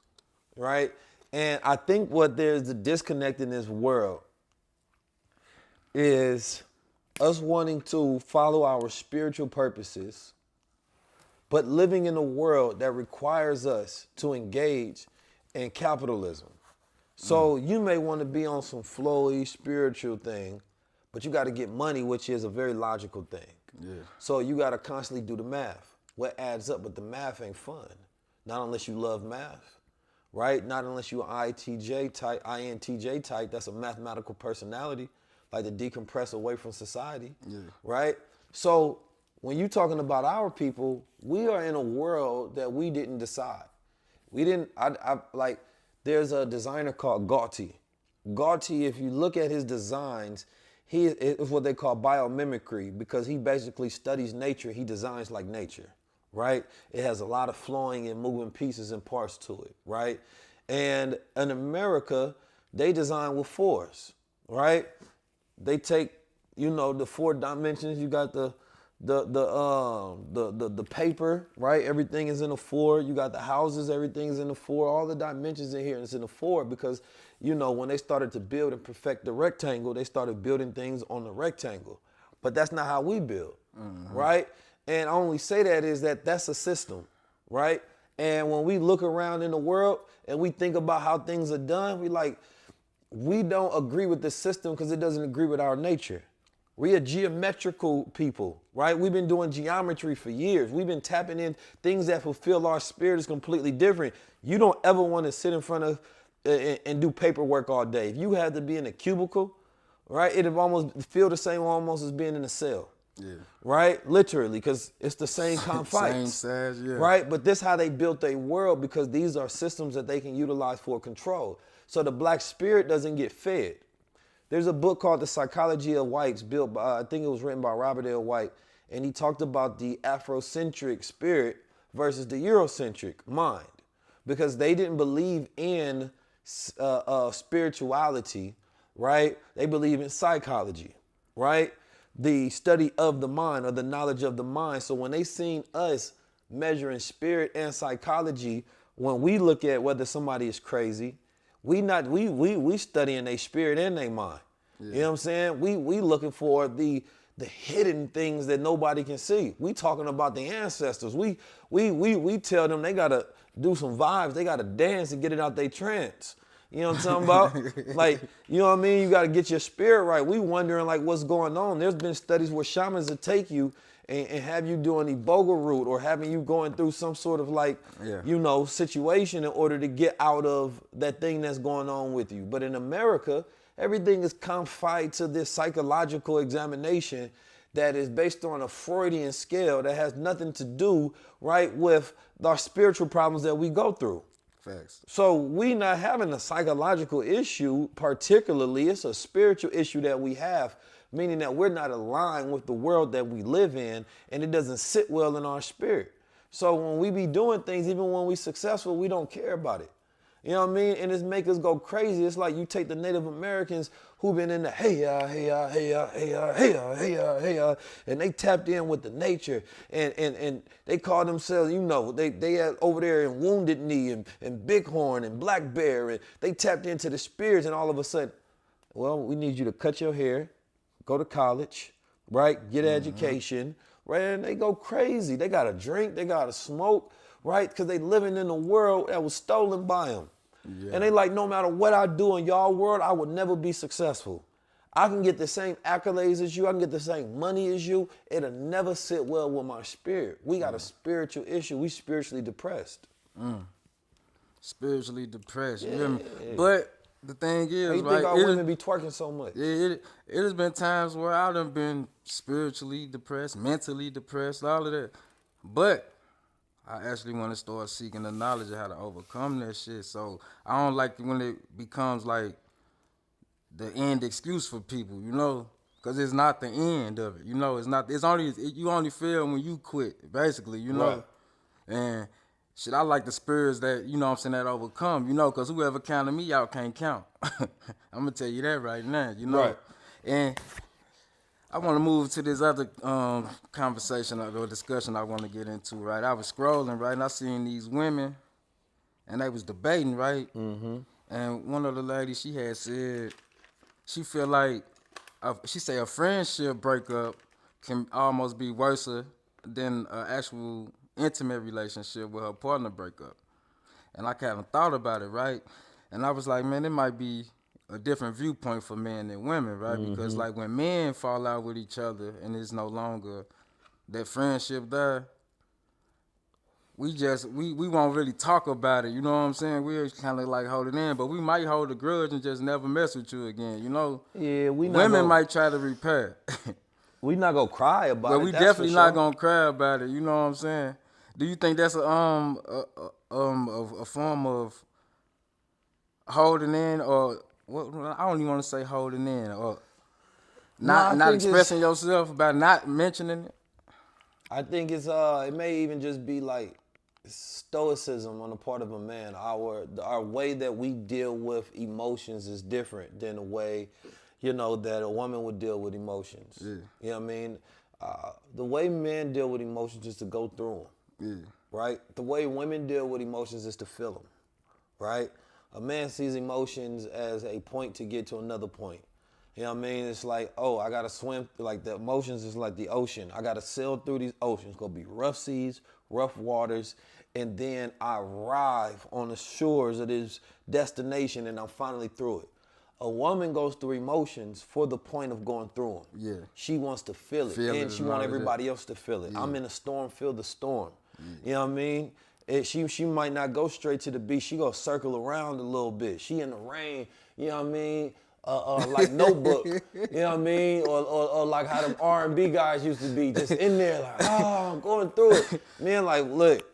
right? And I think what there's the disconnect in this world is us wanting to follow our spiritual purposes, but living in a world that requires us to engage in capitalism, So you may want to be on some flowy spiritual thing, but you got to get money, which is a very logical thing. Yeah. So you got to constantly do the math. What adds up? But the math ain't fun. Not unless you love math, right? Not unless you INTJ type. That's a mathematical personality, like to decompress away from society, right? So when you're talking about our people, we are in a world that we didn't decide. We didn't, like, there's a designer called Gaultier. Gaultier, if you look at his designs, he is what they call biomimicry, because he basically studies nature. He designs like nature, right? It has a lot of flowing and moving pieces and parts to it, right? And in America, they design with fours, right? They take, you know, the 4 dimensions. You got the paper, right? Everything is in a 4. You got the houses, everything is in a 4. All the dimensions in here is in a 4 because, you know, when they started to build and perfect the rectangle, they started building things on the rectangle. But that's not how we build, right? And I only say that is that that's a system, right? And when we look around in the world and we think about how things are done, we don't agree with the system because it doesn't agree with our nature. We are geometrical people, right? We've been doing geometry for years. We've been tapping in things that fulfill our spirit is completely different. You don't ever want to sit in front of and do paperwork all day. If you had to be in a cubicle, right, it'd almost feel the same almost as being in a cell. Yeah. Right? Literally, because it's the same confines. Same size, yeah. Right? But this is how they built their world, because these are systems that they can utilize for control. So the black spirit doesn't get fed. There's a book called The Psychology of Whites, built by, I think it was written by Robert L. White, and he talked about the Afrocentric spirit versus the Eurocentric mind, because they didn't believe in spirituality, right? They believe in psychology, right? The study of the mind, or the knowledge of the mind. So when they seen us measuring spirit and psychology, when we look at whether somebody is crazy, we studying their spirit and their mind. Yeah. You know what I'm saying? We looking for the hidden things that nobody can see. We talking about the ancestors. We tell them they gotta do some vibes. They gotta dance and get it out their trance. You know what I'm talking about? Like, you know what I mean? You gotta get your spirit right. We wondering like what's going on. There's been studies where shamans will take you and have you doing Iboga root, or having you going through some sort of like, you know, situation in order to get out of that thing that's going on with you. But in America, everything is confined to this psychological examination that is based on a Freudian scale that has nothing to do, right, with our spiritual problems that we go through. Facts. So we not having a psychological issue particularly, it's a spiritual issue that we have, meaning that we're not aligned with the world that we live in, and it doesn't sit well in our spirit. So when we be doing things, even when we successful, we don't care about it. You know what I mean? And it's make us go crazy. It's like you take the Native Americans who've been in the hey, and they tapped in with the nature, and they call themselves, you know, they had over there in Wounded Knee and Bighorn and Black Bear, and they tapped into the spirits, and all of a sudden, well, we need you to cut your hair, go to college, right? Get education, right? And they go crazy. They got to drink, they got to smoke, right? Because they living in a world that was stolen by them. Yeah. And they like, no matter what I do in y'all world, I would never be successful. I can get the same accolades as you. I can get the same money as you. It'll never sit well with my spirit. We got a spiritual issue. We spiritually depressed. Spiritually depressed. You hear me? But the thing is, how you think our women be twerking so much? It has been times where I done been spiritually depressed, mentally depressed, all of that. But I actually want to start seeking the knowledge of how to overcome that shit. So I don't like when it becomes like the end excuse for people, you know, because it's not the end of it. You know, it's not. It's only you only feel when you quit, basically. You know, and shit, I like the spirits that, you know what I'm saying, that overcome. You know, because whoever counted me out can't count. I'm gonna tell you that right now. You know, and I want to move to this other conversation or discussion I want to get into, right? I was scrolling, right, and I seen these women, and they was debating, right? And one of the ladies, she had said, she feel like, she say a friendship breakup can almost be worse than an actual intimate relationship with her partner breakup. And I haven't thought about it, right? And I was like, man, it might be a different viewpoint for men than women, right? Because like when men fall out with each other and it's no longer that friendship there, we won't really talk about it, you know what I'm saying? We're kind of like hold it in, but we might hold a grudge and just never mess with you again, you know? Yeah, we not Women gonna, might try to repair, we not gonna cry about but it. we That's definitely for not sure. gonna cry about it, you know what I'm saying? Do you think that's a form of holding in, or what? I don't even want to say holding in, or Nah, not expressing yourself by not mentioning it? I think it's it may even just be like stoicism on the part of a man. Our way that we deal with emotions is different than the way, you know, that a woman would deal with emotions. Yeah. You know what I mean? The way men deal with emotions is to go through them. Yeah. Right? The way women deal with emotions is to feel them. Right? A man sees emotions as a point to get to another point. You know what I mean? It's like, oh, I got to swim. Like the emotions is like the ocean. I got to sail through these oceans. It's going to be rough seas, rough waters. And then I arrive on the shores of this destination and I'm finally through it. A woman goes through emotions for the point of going through them. Yeah. She wants to feel it. Feel it And she and wants all of that. everybody else to feel it. Yeah. I'm in a storm, feel the storm. You know what I mean? She might not go straight to the beach. She go circle around a little bit. She in the rain, you know what I mean? Like Notebook, you know what I mean? Or like how them R&B guys used to be, just in there like, oh, I'm going through it. Man, like, look,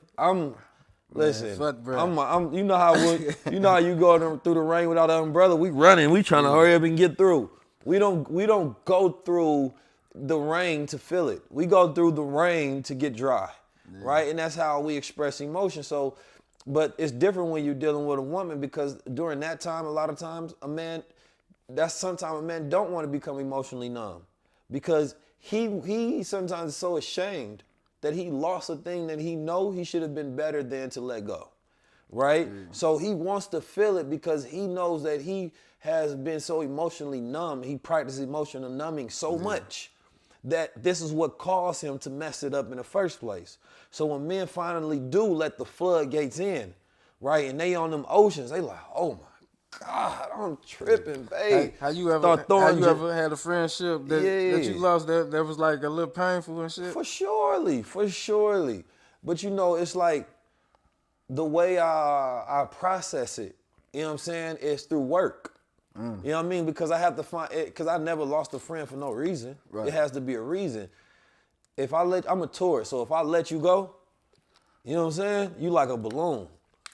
listen, fuck, bro. I'm, you know how you go through the rain without an umbrella? We running, we trying to hurry up and get through. We don't go through the rain to feel it. We go through the rain to get dry, right? And that's how we express emotion. So, but it's different when you're dealing with a woman because during that time, a lot of times, sometimes a man don't want to become emotionally numb because he sometimes is so ashamed that he lost a thing that he know he should have been better than to let go, right? So he wants to feel it because he knows that he has been so emotionally numb. He practiced emotional numbing so much that this is what caused him to mess it up in the first place. So when men finally do let the floodgates in, right, and they on them oceans, they like, oh my God, I'm tripping, babe. Have you ever had a friendship that you Yeah. lost that was like a little painful and shit? For surely. But you know, it's like the way I process it, you know what I'm saying, is through work. You know what I mean? Because I have to find it, because I never lost a friend for no reason. Right. It has to be a reason. I'm a tourist, so if I let you go, you know what I'm saying? You like a balloon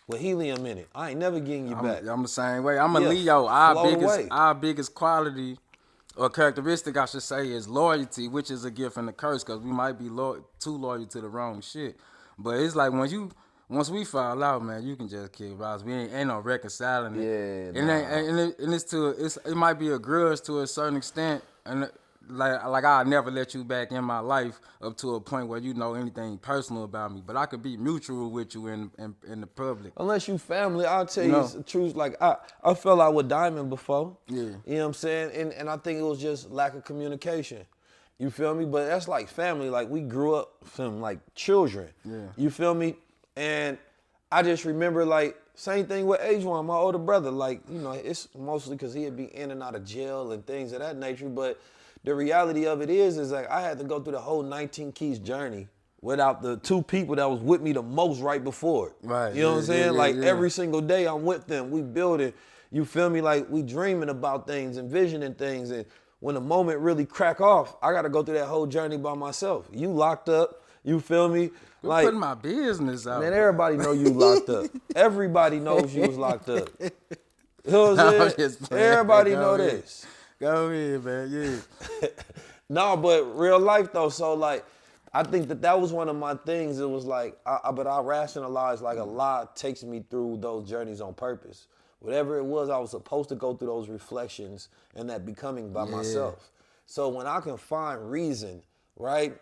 with helium in it. I ain't never getting you back. I'm the same way. I'm a Yeah, Leo. float away. Our biggest quality or characteristic, I should say, is loyalty, which is a gift and a curse because we might be too loyal to the wrong shit. But it's like once we fall out, man, you can just kick rocks. We ain't no reconciling it. Yeah, And it might be a grudge to a certain extent, and like I'll never let you back in my life up to a point where you know anything personal about me. But I could be mutual with you in the public. Unless you family, I'll tell you No. the truth. Like I fell out with Diamond before. Yeah. You know what I'm saying? And I think it was just lack of communication. You feel me? But that's like family. Like we grew up from like children. Yeah. You feel me? And I just remember like same thing with Adrian, my older brother. Like, you know, it's mostly because he'd be in and out of jail and things of that nature. But the reality of it is like I had to go through the whole 19 Keys journey without the two people that was with me the most right before it. Right. You know what I'm saying? Like yeah. every single day I'm with them. We building. You feel me? Like we dreaming about things, envisioning things. And when the moment really crack off, I got to go through that whole journey by myself. You locked up. You feel me? Quit Like, putting my business out. man, everybody know you locked up. Everybody knows you was locked up. You know what I'm I'm saying? just playing. Everybody Go know ahead. this. Go ahead, man. Yeah. No, but real life though. So like, I think that was one of my things. It was like, but I rationalized like a lot takes me through those journeys on purpose. Whatever it was, I was supposed to go through those reflections and that becoming by myself. So when I can find reason, right,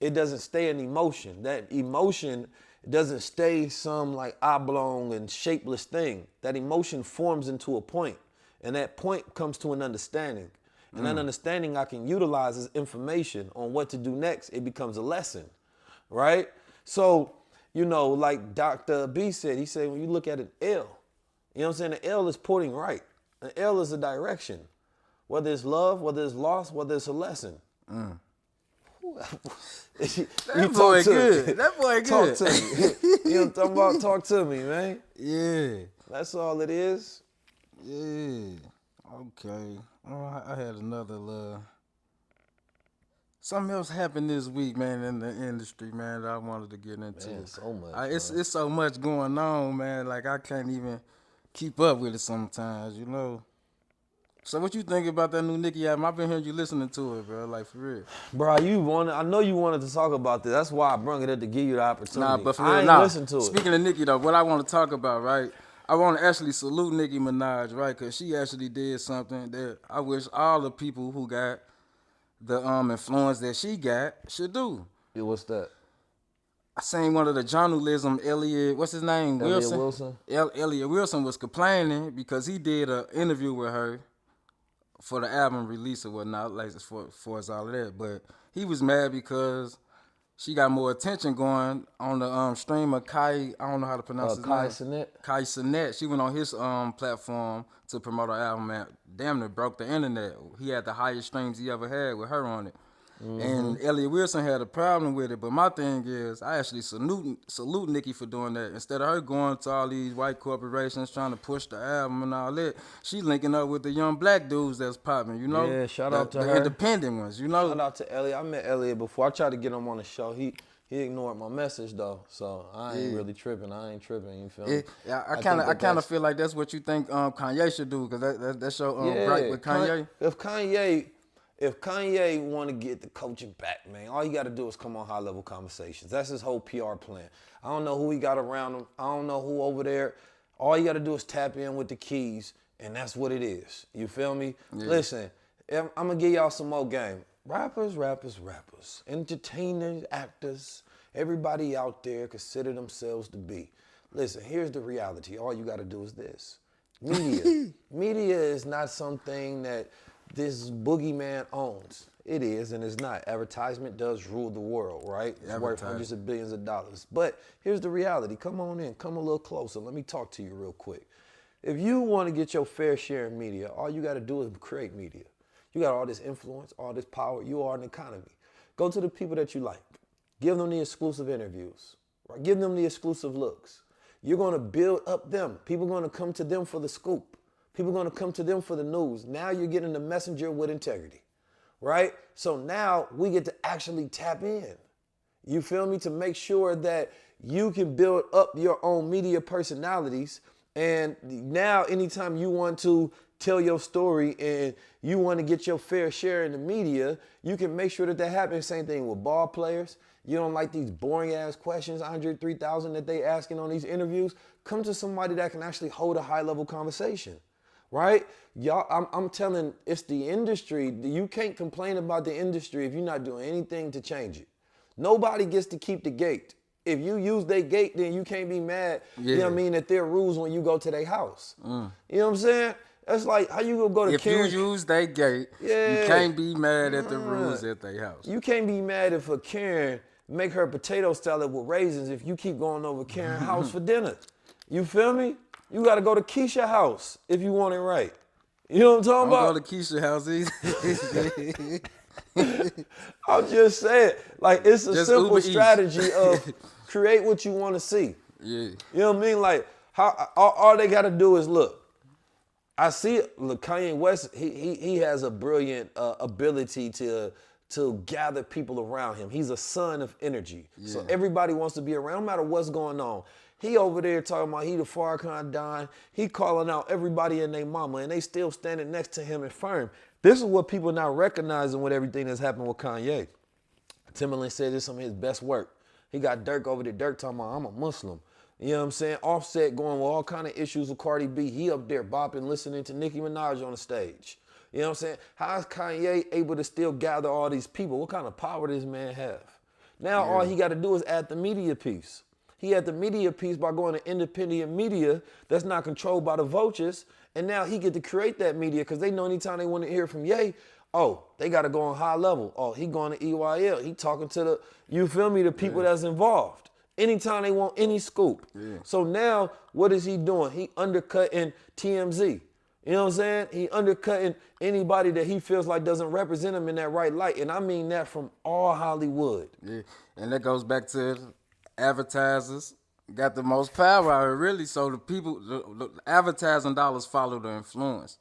it doesn't stay an emotion. That emotion doesn't stay some like oblong and shapeless thing. That emotion forms into a point, and that point comes to an understanding. And that understanding I can utilize as information on what to do next. It becomes a lesson, right? So, you know, like Dr. B said, he said, when you look at an L, you know You know what I'm saying? The L is pointing right. The L is a direction. Whether it's love, whether it's loss, whether it's a lesson. That You boy talk to good. me. That boy Talk good. to me. You know what I'm talking about? Talk to me, man. Yeah. That's all it is. Yeah. Okay. Oh, I had another something else happened this week, man, in the industry, man, that I wanted to get into. Man, so much. It's so much going on, man. Like I can't even keep up with it sometimes, you know. So what you think about that new Nicki album? I've been hearing you listening to it, bro. Like for real. Bro, I know you wanted to talk about this. That's why I brung it up to give you the opportunity. Nah, but for I real, ain't nah. listen to it. Speaking of Nicki though, what I want to talk about, right? I want to actually salute Nicki Minaj, right? Cause she actually did something that I wish all the people who got the influence that she got should do. Yeah, what's that? I seen one of the journalism, Elliot, what's his name? Elliot Wilson? Elliot Wilson was complaining because he did an interview with her for the album release or whatnot, like as far as all of that. But he was mad because she got more attention going on the streamer Kai. I don't know how to pronounce his Kai name. Cenat? Kai Cenat. She went on his platform to promote her album and damn near broke the internet. He had the highest streams he ever had with her on it. And Elliot Wilson had a problem with it, but my thing is, I actually salute Nicki for doing that. Instead of her going to all these white corporations trying to push the album and all that, she linking up with the young black dudes that's popping, you know? Yeah, shout out to the her. independent ones, you know? Shout out to Elliot. I met Elliot before. I tried to get him on the show. He ignored my message though, so I ain't really tripping. I ain't tripping. You feel me? Yeah, I kind of feel like that's what you think Kanye should do, because that's your right with Kanye. If Kanye want to get the coaching back, man, all you got to do is come on High Level Conversations. That's his whole PR plan. I don't know who he got around him. I don't know who over there. All you got to do is tap in with the keys, and that's what it is. You feel me? Yeah. Listen, I'm going to give y'all some more game. Rappers. Entertainers, actors, everybody out there consider themselves to be. Listen, here's the reality. All you got to do is this. Media. Media is not something that this boogeyman owns. It is and it's not. Advertisement does rule the world, right? It's worth hundreds of billions of dollars. But here's the reality. Come on in. Come a little closer. Let me talk to you real quick. If you want to get your fair share in media, all you got to do is create media. You got all this influence, all this power. You are an economy. Go to the people that you like. Give them the exclusive interviews. Right? Give them the exclusive looks. You're going to build up them. People are going to come to them for the scoop. People are going to come to them for the news. Now you're getting the messenger with integrity, right? So now we get to actually tap in. You feel me? To make sure that you can build up your own media personalities. And now anytime you want to tell your story and you want to get your fair share in the media, you can make sure that happens. Same thing with ball players. You don't like these boring ass questions, 103,000 that they asking on these interviews. Come to somebody that can actually hold a high level conversation. Right? Y'all, I'm telling, it's the industry. You can't complain about the industry if you're not doing anything to change it. Nobody gets to keep the gate. If you use their gate, then you can't be mad, you know what I mean, that there are rules when you go to their house. You know what I'm saying? That's like, how you gonna go to if Karen? If you use their gate, you can't be mad at the rules at their house. You can't be mad if a Karen make her potato salad with raisins if you keep going over Karen's house for dinner. You feel me? You got to go to Keisha's house if you want it right. You know what I'm talking about? Don't go to Keisha's house either. I'm just saying, like, it's a just simple Uber strategy of create what you want to see. Yeah. You know what I mean? Like, all they got to do is look. I see, look, Kanye West, he has a brilliant ability to gather people around him. He's a son of energy. Yeah. So everybody wants to be around, no matter what's going on. He over there talking about he the Farrakhan Don. He calling out everybody and their mama, and they still standing next to him and firm. This is what people now recognizing with everything that's happened with Kanye. Timberland said this is some of his best work. He got Dirk over there. Dirk talking about, I'm a Muslim. You know what I'm saying? Offset going with all kind of issues with Cardi B. He up there bopping, listening to Nicki Minaj on the stage. You know what I'm saying? How is Kanye able to still gather all these people? What kind of power does this man have? Now all he got to do is add the media piece. He had the media piece by going to independent media that's not controlled by the vultures, and now he get to create that media because they know anytime they want to hear from Ye, oh, they got to go on High Level. Oh, he going to EYL. He talking to the, you feel me, the people that's involved. anytime they want any scoop. Yeah. So now, what is he doing? He undercutting TMZ. You know what I'm saying? He undercutting anybody that he feels like doesn't represent him in that right light. And I mean that from all Hollywood. Yeah, and that goes back to advertisers got the most power out here, really. So the people, the advertising dollars follow the influence.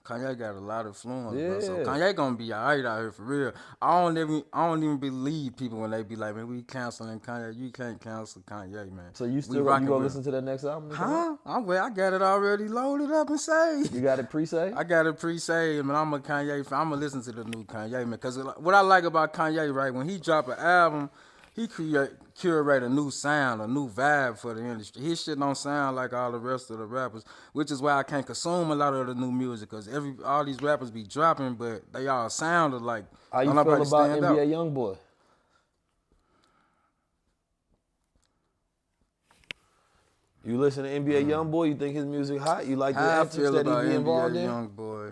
Kanye got a lot of influence, bro. So Yeah. Kanye gonna be alright out here for real. I don't even believe people when they be like, man, we canceling Kanye. You can't cancel Kanye, man. So you We still you rocking gonna with listen to that next album? Huh? I got it already loaded up and saved. You got it pre-saved? I got it pre-saved, man. I'm a Kanye fan. I'm gonna listen to the new Kanye, man. Because what I like about Kanye, right, when he drop an album, he curate a new sound, a new vibe for the industry. His shit don't sound like all the rest of the rappers, which is why I can't consume a lot of the new music. Because all these rappers be dropping, but they all sound alike. How you Don't feel nobody about stand NBA out. Youngboy? You listen to NBA Youngboy, you think his music hot? You like the How I antics feel that about he be involved NBA in? Young Boy.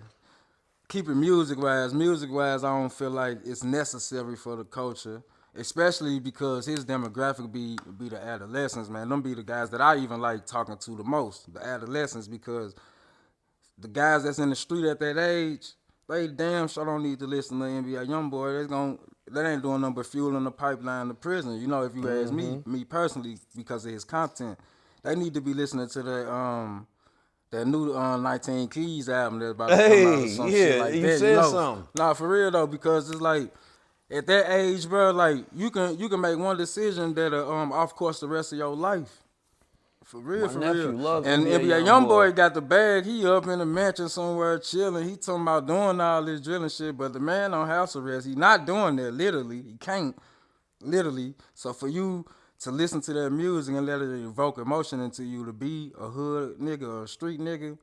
Keep it music-wise, I don't feel like it's necessary for the culture, especially because his demographic be the adolescents, man. Them be the guys that I even like talking to the most, the adolescents, because the guys that's in the street at that age, they damn sure don't need to listen to NBA Youngboy. That ain't doing nothing but fueling the pipeline to prison. You know, if you ask me personally, because of his content, they need to be listening to that new 19 Keys album that's about to come out or some shit like you that. said something. Nah, for real though, because it's like at that age, bro, like you can make one decision that'll off course the rest of your life. For real, My for nephew real. love And NBA NBA Youngboy. Youngboy got the bag. He up in a mansion somewhere chilling. He talking about doing all this drilling shit, but the man on house arrest. He not doing that. Literally, he can't. Literally. So for you to listen to that music and let it evoke emotion into you to be a hood nigga or a street nigga,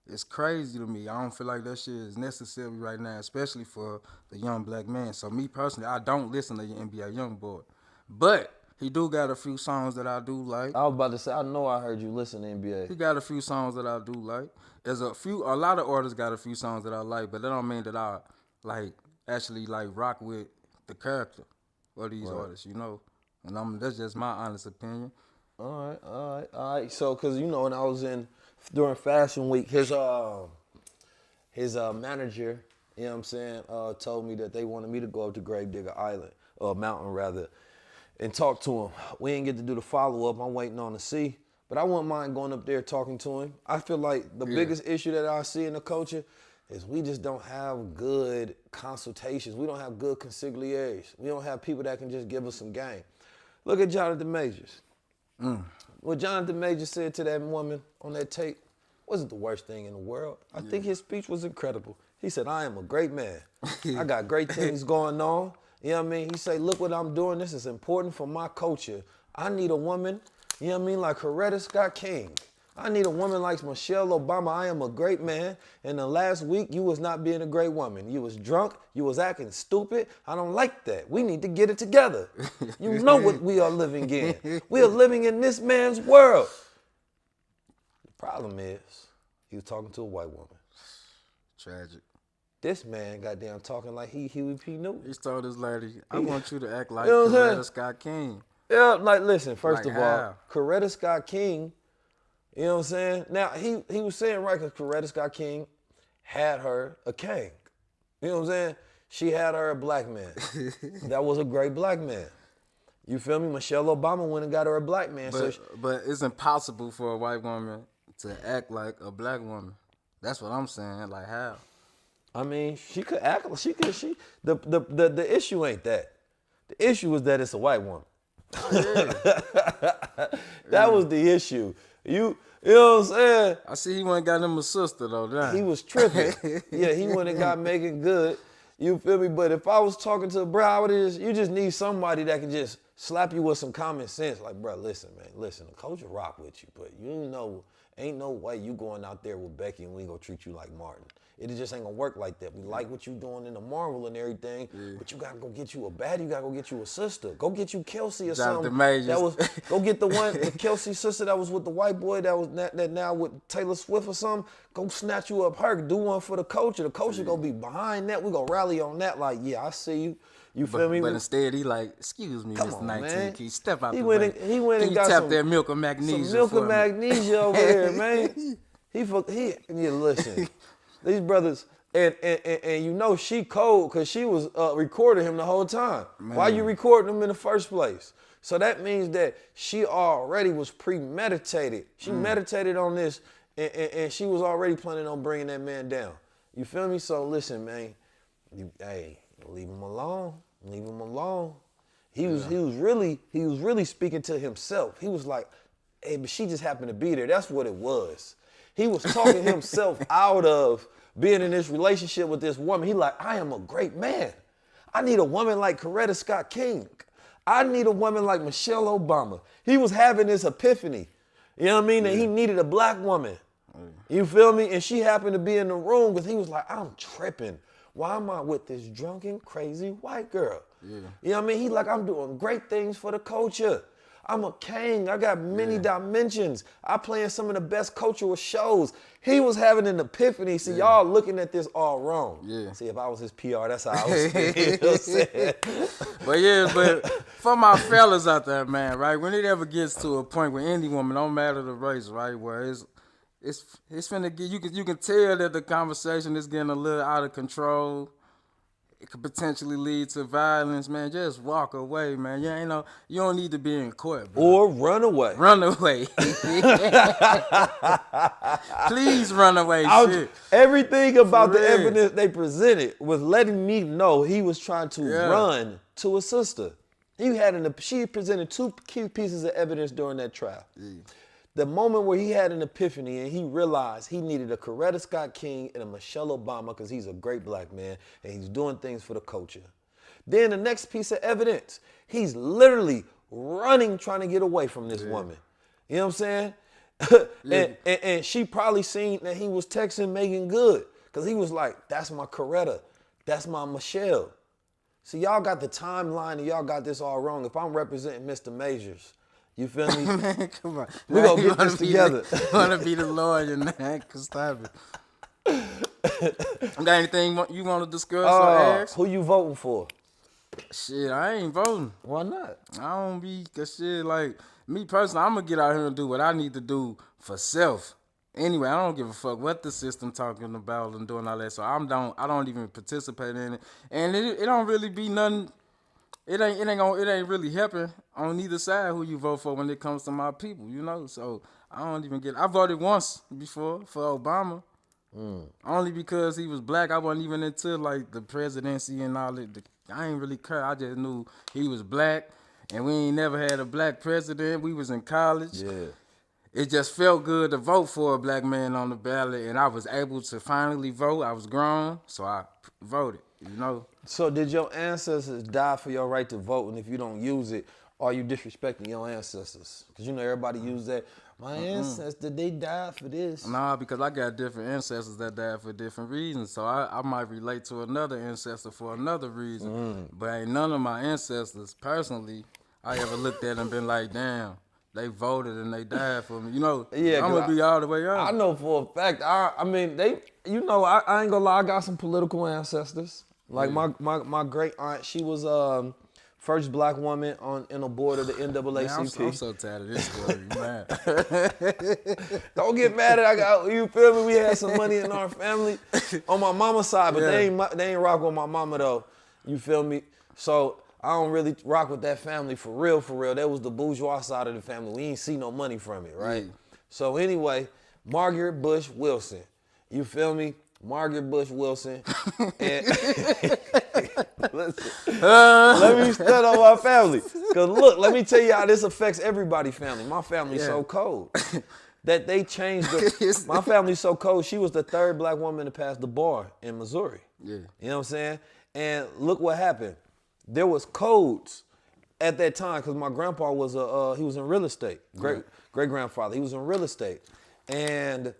it's crazy to me. I don't feel like that shit is necessary right now, especially for the young black man. So me personally, I don't listen to NBA Youngboy, but he do got a few songs that I do like. I was about to say, I know I heard you listen to NBA. He got a few songs that I do like. There's a lot of artists got a few songs that I like, but that don't mean that I actually rock with the character of these artists, you know. And that's just my honest opinion. All right. So, cause you know, when I was during Fashion Week, his manager, you know what I'm saying, told me that they wanted me to go up to Gravedigger Island, or Mountain rather, and talk to him. We didn't get to do the follow-up. I'm waiting on to see. But I wouldn't mind going up there talking to him. I feel like the biggest issue that I see in the culture is we just don't have good consultations. We don't have good consigliers. We don't have people that can just give us some game. Look at Jonathan Majors. What Jonathan Majors said to that woman on that tape wasn't the worst thing in the world. I think his speech was incredible. He said, I am a great man. I got great things going on. You know what I mean? He said, look what I'm doing. This is important for my culture. I need a woman, you know what I mean, like Coretta Scott King. I need a woman like Michelle Obama. I am a great man. And the last week, you was not being a great woman. You was drunk. You was acting stupid. I don't like that. We need to get it together. You know what we are living in. We are living in this man's world. The problem is, he was talking to a white woman. Tragic. This man got down talking like he Huey P. Newton. He told this lady, I want you to act like You know what I'm Coretta saying? Scott King. Yeah, like, listen, first Like of all, how? Coretta Scott King, you know what I'm saying? Now, he was saying right because Coretta Scott King had her a king. You know what I'm saying? She had her a black man. That was a great black man. You feel me? Michelle Obama went and got her a black man. But it's impossible for a white woman to act like a black woman. That's what I'm saying. Like how? I mean, she could act. The issue ain't that. The issue is that it's a white woman. That was the issue. You know what I'm saying? I see he went and got him a sister though. Damn. He was tripping. Yeah, he went and got Megan Good. You feel me? But if I was talking to a bro, how it is, you just need somebody that can just slap you with some common sense. Like, bro, listen, man, listen, the culture rock with you, but you know, ain't no way you going out there with Becky and we gonna treat you like Martin. It just ain't gonna work like that. We like what you doing in the Marvel and everything, but you gotta go get you a baddie, you gotta go get you a sister. Go get you Kelsey or Jonathan something. Majors. Go get the Kelsey's sister that was with the white boy that now with Taylor Swift or something. Go snatch you up her, do one for the culture. The culture gonna be behind that. We gonna rally on that like, yeah, I see you. You feel me? But instead, he like, excuse me, Come Mr. on, 19, man. can you step out He the went way? and, he went Can and you got tap some, that milk of magnesia some milk for of me? magnesia over here, man. Yeah, listen. These brothers, and you know she cold because she was recording him the whole time. Why you recording him in the first place? So that means that she already was premeditated. She meditated on this, and she was already planning on bringing that man down. You feel me? So listen, man. Hey, leave him alone. Leave him alone. He was really speaking to himself. He was like, hey, but she just happened to be there. That's what it was. He was talking himself out of being in this relationship with this woman. He like, I am a great man. I need a woman like Coretta Scott King. I need a woman like Michelle Obama. He was having this epiphany. You know what I mean? That he needed a black woman. You feel me? And she happened to be in the room because he was like, I'm tripping. Why am I with this drunken, crazy white girl? Yeah. You know what I mean? He like, I'm doing great things for the culture. I'm a king. I got many dimensions. I play in some of the best cultural shows. He was having an epiphany. See, y'all looking at this all wrong. Yeah. See, if I was his PR, that's how I was thinking. You know what I'm saying? But for my fellas out there, man, right? When it ever gets to a point where any woman, don't matter the race, right, where it's finna get, you can tell that the conversation is getting a little out of control. It could potentially lead to violence, man. Just walk away, man. You don't need to be in court, bro. Or run away. Run away. Please run away. Shit. Everything about the evidence they presented was letting me know he was trying to run to a sister. She presented two key pieces of evidence during that trial. The moment where he had an epiphany and he realized he needed a Coretta Scott King and a Michelle Obama because he's a great black man and he's doing things for the culture. Then the next piece of evidence, he's literally running trying to get away from this woman. You know what I'm saying? and she probably seen that he was texting Megan Good because he was like, that's my Coretta. That's my Michelle. See, y'all got the timeline and y'all got this all wrong. If I'm representing Mr. Majors, you feel me? Man, come on. We're going to get this together. You want to be the lawyer, man. Stop it. Got anything you want to discuss or ask? Who you voting for? Shit, I ain't voting. Why not? I don't be, cause shit, like, me personally, I'm going to get out here and do what I need to do for self. Anyway, I don't give a fuck what the system talking about and doing all that. So I don't even participate in it. And it don't really be nothing. It ain't really helping on either side who you vote for when it comes to my people, you know. So I don't even get. I voted once before for Obama, only because he was black. I wasn't even into like the presidency and all that. I ain't really care. I just knew he was black, and we ain't never had a black president. We was in college. Yeah. It just felt good to vote for a black man on the ballot, and I was able to finally vote. I was grown, so I voted, you know. So did your ancestors die for your right to vote, and if you don't use it, are you disrespecting your ancestors? Because, you know, everybody use that, my ancestors, they died for this. Nah, because I got different ancestors that died for different reasons, so I might relate to another ancestor for another reason. But ain't none of my ancestors, personally, I ever looked at and been like, damn. They voted and they died for me. You know, I'm going to be all the way up. I know for a fact. I mean, I ain't going to lie, I got some political ancestors. Like my great aunt, she was first black woman in a board of the NAACP. Man, I'm so tired of this story, man. Don't get mad at you feel me? We had some money in our family on my mama's side, but they ain't rock with my mama though. You feel me? So I don't really rock with that family for real, for real. That was the bourgeois side of the family. We ain't see no money from it, right? Yeah. So anyway, Margaret Bush Wilson. You feel me? Margaret Bush Wilson. And listen, let me stand on my family. Because look, let me tell you how this affects everybody's family. My family's so cold that they changed my family's so cold, she was the third black woman to pass the bar in Missouri. Yeah. You know what I'm saying? And look what happened. There was codes at that time because my grandpa was he was in real estate. Great grandfather. He was in real estate, and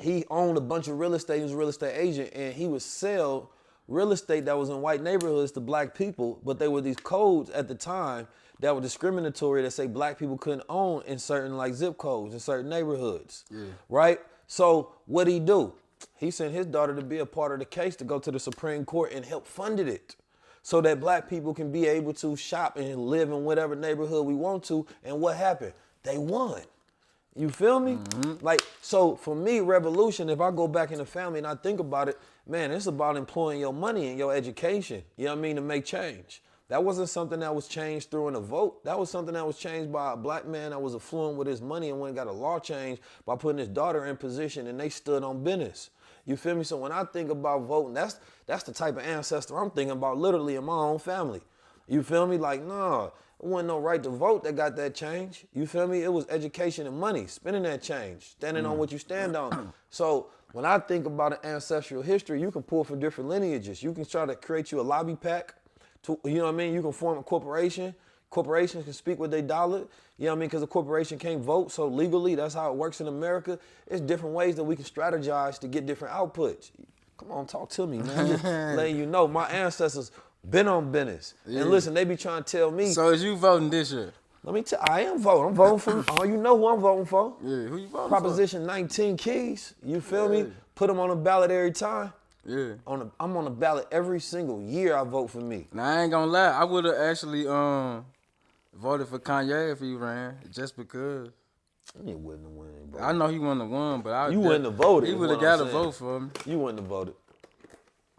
he owned a bunch of real estate. He was a real estate agent, and he would sell real estate that was in white neighborhoods to black people. But there were these codes at the time that were discriminatory that say black people couldn't own in certain like zip codes in certain neighborhoods. Yeah. Right. So what'd he do? He sent his daughter to be a part of the case to go to the Supreme Court and help funded it. so that black people can be able to shop and live in whatever neighborhood we want to. And what happened? They won. You feel me? Like, so for me, revolution, if I go back in the family and I think about it, man, it's about employing your money and your education, you know what I mean, to make change. That wasn't something that was changed through a vote. That was something that was changed by a black man that was affluent with his money and went and got a law change by putting his daughter in position, and they stood on business. You feel me? So when I think about voting, that's the type of ancestor I'm thinking about literally in my own family. You feel me? Like, nah, it wasn't no right to vote that got that change. You feel me? It was education and money, spending that change, standing on what you stand on. So when I think about an ancestral history, you can pull from different lineages. You can try to create you a lobby pack. You know what I mean? You can form a corporation. Corporations can speak with their dollar. You know what I mean? Because a corporation can't vote. So legally, that's how it works in America. It's different ways that we can strategize to get different outputs. Come on, talk to me, man. Just letting you know, my ancestors been on business. Yeah. And listen, they be trying to tell me. So is you voting this year? Let me tell you, I am voting. I'm voting for, oh, you know who I'm voting for. Yeah, who you voting Proposition for? 19 keys. You feel me? Put them on the ballot every time. Yeah. I'm on the ballot every single year. I vote for me. Now, I ain't gonna lie. I would have actually voted for Kanye if he ran, just because. He wouldn't have won, bro. I know he wouldn't have won, but you wouldn't have voted. He would have got a vote for me. You wouldn't have voted.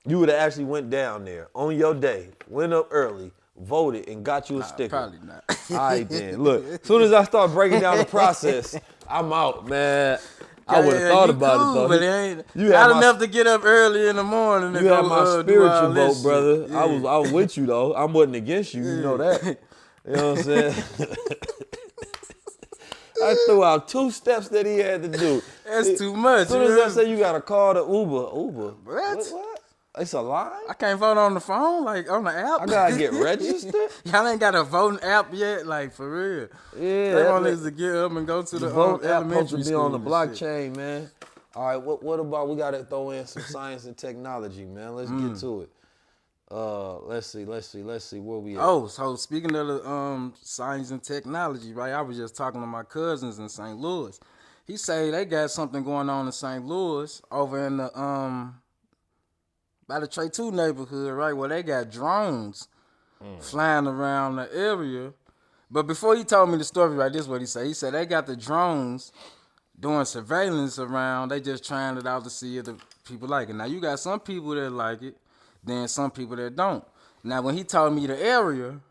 You would have actually went down there on your day, went up early, voted, and got you a sticker. Probably not. All right, then. Look, as soon as I start breaking down the process, I'm out, man. I would have thought about it, though. But it ain't not enough to get up early in the morning. You had my spiritual vote, brother. Yeah. I was with you, though. I wasn't against you. You know that. You know what I'm saying? I threw out 2 steps that he had to do. That's too much. As soon as I say you got to call the Uber. What? It's a lie? I can't vote on the phone, like on the app. I got to get registered? Y'all ain't got a voting app yet, like for real. Yeah. They want us to get up and go to the vote app elementary supposed to be school on the blockchain, man. All right, what about, we got to throw in some science and technology, man. Let's get to it. Let's see where we at. Oh, so speaking of the science and technology, right? I was just talking to my cousins in St. Louis. He say they got something going on in St. Louis over in the by the Trey 2 neighborhood, right, where they got drones flying around the area. But before he told me the story, right, this is what he said. He said they got the drones doing surveillance around. They just trying it out to see if the people like it. Now, you got some people that like it, then some people that don't. Now, when he told me the area,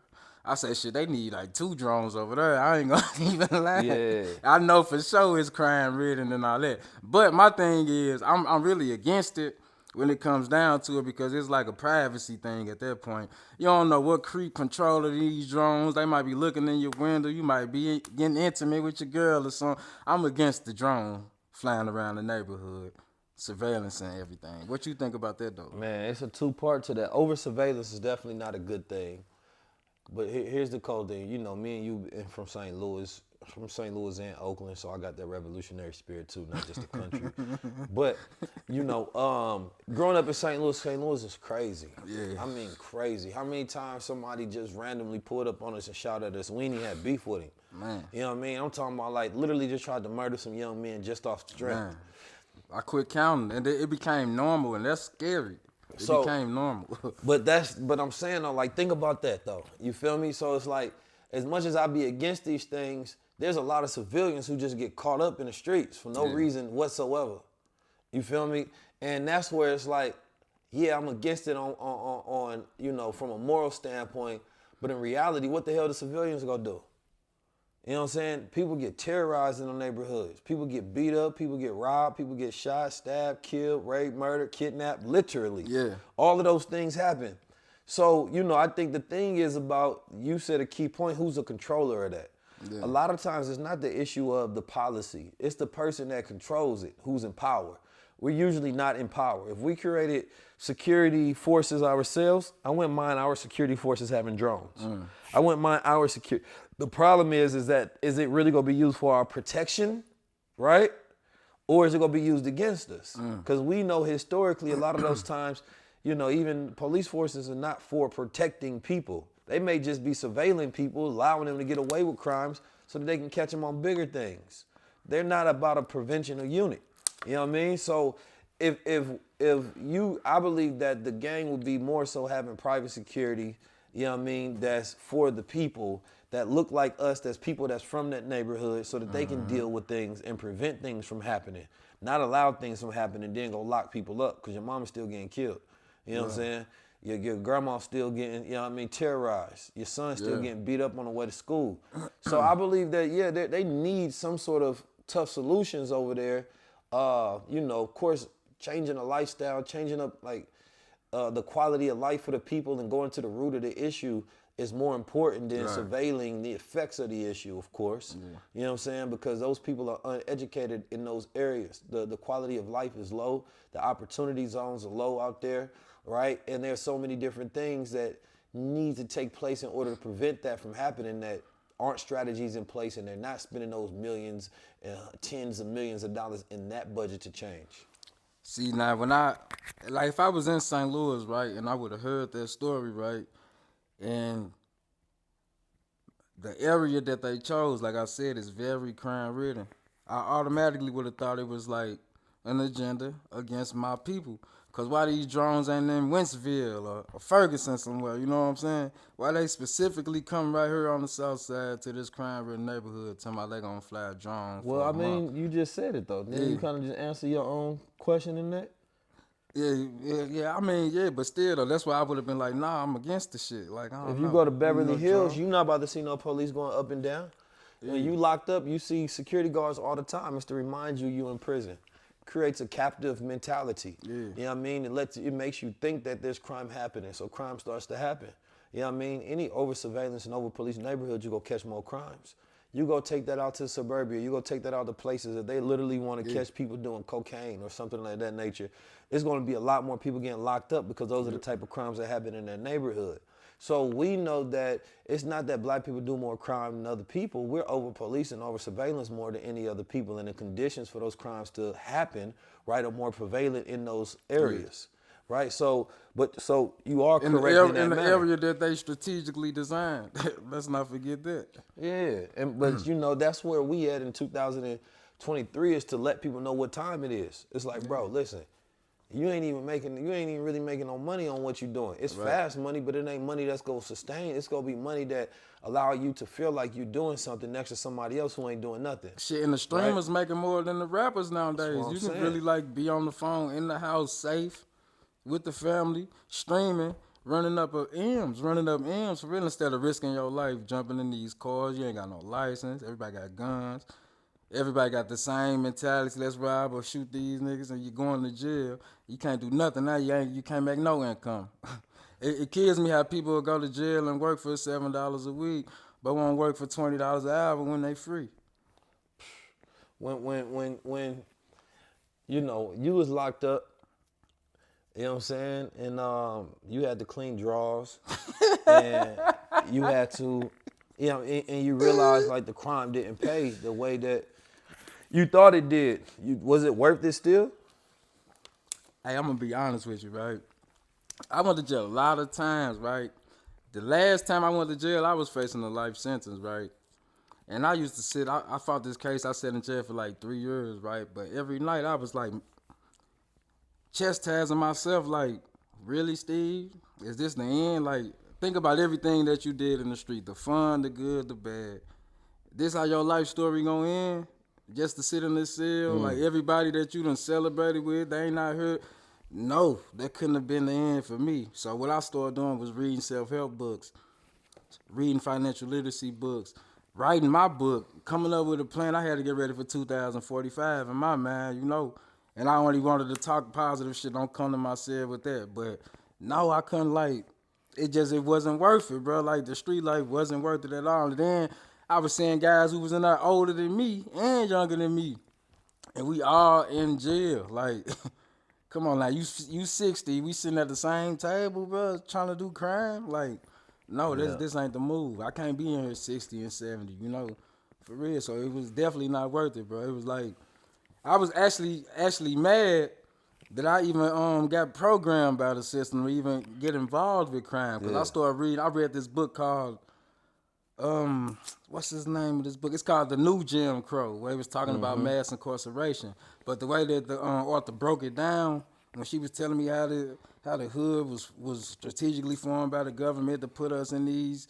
I said, shit, they need like 2 drones over there. I ain't gonna even lie. Yeah. I know for sure it's crime ridden and all that. But my thing is, I'm really against it when it comes down to it, because it's like a privacy thing at that point. You don't know what creep control of these drones. They might be looking in your window. You might be getting intimate with your girl or something. I'm against the drone flying around the neighborhood, surveillance and everything. What you think about that, though? Man, it's a 2-part to that. Over surveillance is definitely not a good thing. But here's the cold thing. You know, me and you from St. Louis and Oakland, so I got that revolutionary spirit too, not just the country. But, you know, growing up in St. Louis is crazy. Yeah. I mean, crazy. How many times somebody just randomly pulled up on us and shot at us? We ain't even had beef with him. Man. You know what I mean? I'm talking about, like, literally just tried to murder some young men just off the strength. Man. I quit counting, and it became normal, and that's scary. It became normal. But I'm saying, though, like, think about that, though. You feel me? So it's like, as much as I be against these things, there's a lot of civilians who just get caught up in the streets for no reason whatsoever. You feel me? And that's where it's like, yeah, I'm against it on you know, from a moral standpoint, but in reality, what the hell the civilians gonna do? You know what I'm saying? People get terrorized in the neighborhoods. People get beat up, people get robbed, people get shot, stabbed, killed, raped, murdered, kidnapped, literally. Yeah. All of those things happen. So, you know, I think the thing is about, you said a key point, who's the controller of that? Yeah. A lot of times it's not the issue of the policy. It's the person that controls it, who's in power. We're usually not in power. If we created security forces ourselves, I wouldn't mind our security forces having drones. I wouldn't mind our security. The problem is it really gonna be used for our protection, right? Or is it gonna be used against us? Because we know historically a lot of those times, you know, even police forces are not for protecting people. They may just be surveilling people, allowing them to get away with crimes so that they can catch them on bigger things. They're not about a prevention unit. You know what I mean? So if I believe that the gang would be more so having private security, you know what I mean, that's for the people that look like us, that's people that's from that neighborhood, so that they can deal with things and prevent things from happening, not allow things from happening, then go lock people up, because your mama's still getting killed. You know what I'm saying? Your grandma's still getting, you know what I mean, terrorized. Your son's still getting beat up on the way to school. So I believe that, yeah, they need some sort of tough solutions over there. You know, of course, changing the lifestyle, changing up, like, the quality of life for the people and going to the root of the issue is more important than surveilling the effects of the issue, of course. You know what I'm saying? Because those people are uneducated in those areas. The quality of life is low. The opportunity zones are low out there, right? And there's so many different things that need to take place in order to prevent that from happening that aren't strategies in place, and they're not spending those millions, tens of millions of dollars in that budget to change. See, now, if I was in St. Louis, right, and I would have heard that story, right, and the area that they chose, like I said, is very crime-ridden, I automatically would have thought it was, like, an agenda against my people. Because why these drones ain't in Wentzville or Ferguson somewhere, you know what I'm saying? Why they specifically come right here on the south side to this crime-ridden neighborhood telling me they gonna fly a drone Well, for I a mean, month? you just said it, though. Then you kind of just answer your own question in that. Yeah. I mean, yeah, but still though, that's why I would have been like, nah, I'm against the shit. Like, I don't If know. you go to Beverly no Hills, drone. you're not about to see no police going up and down. When you locked up, you see security guards all the time. It's to remind you in prison. Creates a captive mentality. You know what I mean? It makes you think that there's crime happening, so crime starts to happen. You know what I mean? Any over surveillance and over police neighborhood, you go catch more crimes. You go take that out to suburbia. You go take that out to places that they literally want to catch people doing cocaine or something like that nature. It's going to be a lot more people getting locked up because those are the type of crimes that happen in their neighborhood. So we know that it's not that black people do more crime than other people. We're over policing, over surveillance more than any other people, and the conditions for those crimes to happen, right, are more prevalent in those areas, right? So you are correct in that in the manner. area that they strategically designed. Let's not forget that. Yeah, but you know, that's where we at in 2023 is to let people know what time it is. It's like, bro, listen, you ain't even really making no money on what you're doing. It's fast money, but it ain't money that's gonna sustain. It's gonna be money that allow you to feel like you're doing something next to somebody else who ain't doing nothing. Shit, and the streamers making more than the rappers nowadays. I'm You can saying. really like be on the phone in the house, safe, with the family, streaming, running up M's for real, instead of risking your life jumping in these cars. You ain't got no license. Everybody got guns. Everybody got the same mentality. Let's rob or shoot these niggas, and you're going to jail. You can't do nothing now. You can't make no income. It kills me how people will go to jail and work for $7 a week, but won't work for $20 an hour when they free. When you know you was locked up, you know what I'm saying, and you had to clean drawers, and you had to, you know, and you realized like the crime didn't pay the way that you thought it did. Was it worth it still? Hey, I'm gonna be honest with you, right? I went to jail a lot of times, right? The last time I went to jail, I was facing a life sentence, right? And I used to sit, I fought this case, I sat in jail for like 3 years, right? But every night I was like chastising myself, like, really, Steve? Is this the end? Like, think about everything that you did in the street, the fun, the good, the bad. This how your life story gonna end? Just to sit in this cell, like everybody that you done celebrated with, they ain't not here. No, that couldn't have been the end for me. So what I started doing was reading self-help books, reading financial literacy books, writing my book, coming up with a plan. I had to get ready for 2045 in my mind, you know. And I only wanted to talk positive shit. Don't come to myself with that. But no, I couldn't, like, it wasn't worth it, bro. Like, the street life wasn't worth it at all. And then I was seeing guys who was in there older than me and younger than me. And we all in jail. Like, come on, like, you 60, we sitting at the same table, bro, trying to do crime? Like, no, this ain't the move. I can't be in here 60 and 70, you know, for real. So it was definitely not worth it, bro. It was like, I was actually mad that I even got programmed by the system to even get involved with crime. Because I started reading, I read this book called, what's his name of this book? It's called The New Jim Crow, where he was talking about mass incarceration. But the way that the author broke it down, when she was telling me how the hood was strategically formed by the government to put us in these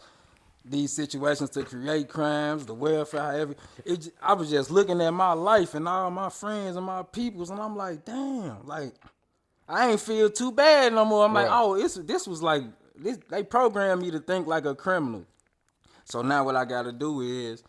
situations to create crimes, the welfare, however. I was just looking at my life and all my friends and my peoples, and I'm like, damn, like I ain't feel too bad no more. I'm like, Right. oh, this was like this. They programmed me to think like a criminal. So now what I got to do is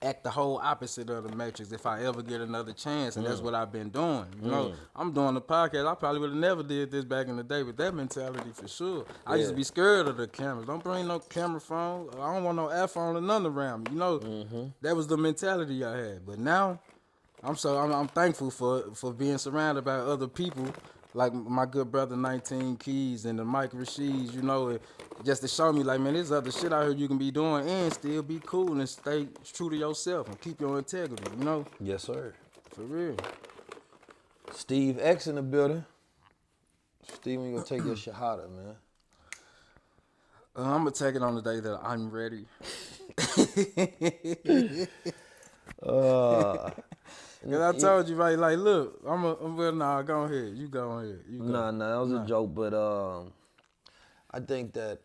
act the whole opposite of the Matrix if I ever get another chance, and that's what I've been doing. You know, I'm doing the podcast. I probably would have never did this back in the day with that mentality for sure. I used to be scared of the cameras. Don't bring no camera phone. I don't want no iPhone or nothing around me. You know, that was the mentality I had. But now, I'm thankful for being surrounded by other people like my good brother 19 Keys and the Mike Rasheeds, you know, just to show me like, man, there's other shit out here you can be doing and still be cool and stay true to yourself and keep your integrity, you know? Yes, sir. For real. Steve X in the building. Steve, when you gonna take your shahada, man? I'm gonna take it on the day that I'm ready. Cause I told you, right, like, look, well, go ahead. You go ahead. You go. Nah, that was a joke, but I think that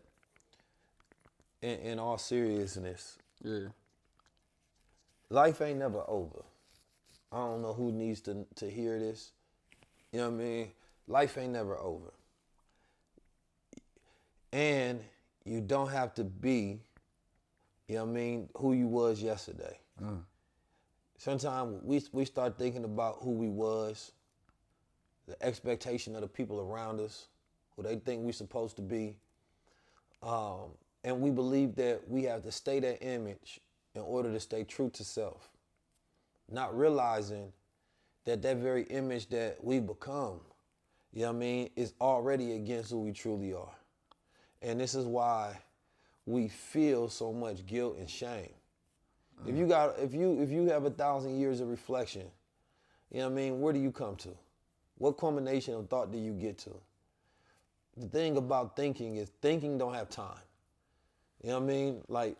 in all seriousness, Yeah. life ain't never over. I don't know who needs to hear this. You know what I mean? Life ain't never over. And you don't have to be, you know what I mean, who you was yesterday. Sometimes we start thinking about who we was, the expectation of the people around us, who they think we supposed to be. And we believe that we have to stay that image in order to stay true to self. Not realizing that very image that we become, you know what I mean, is already against who we truly are. And this is why we feel so much guilt and shame. If you have 1,000 years of reflection, you know what I mean, where do you come to? What culmination of thought do you get to? The thing about thinking is thinking don't have time. You know what I mean? Like,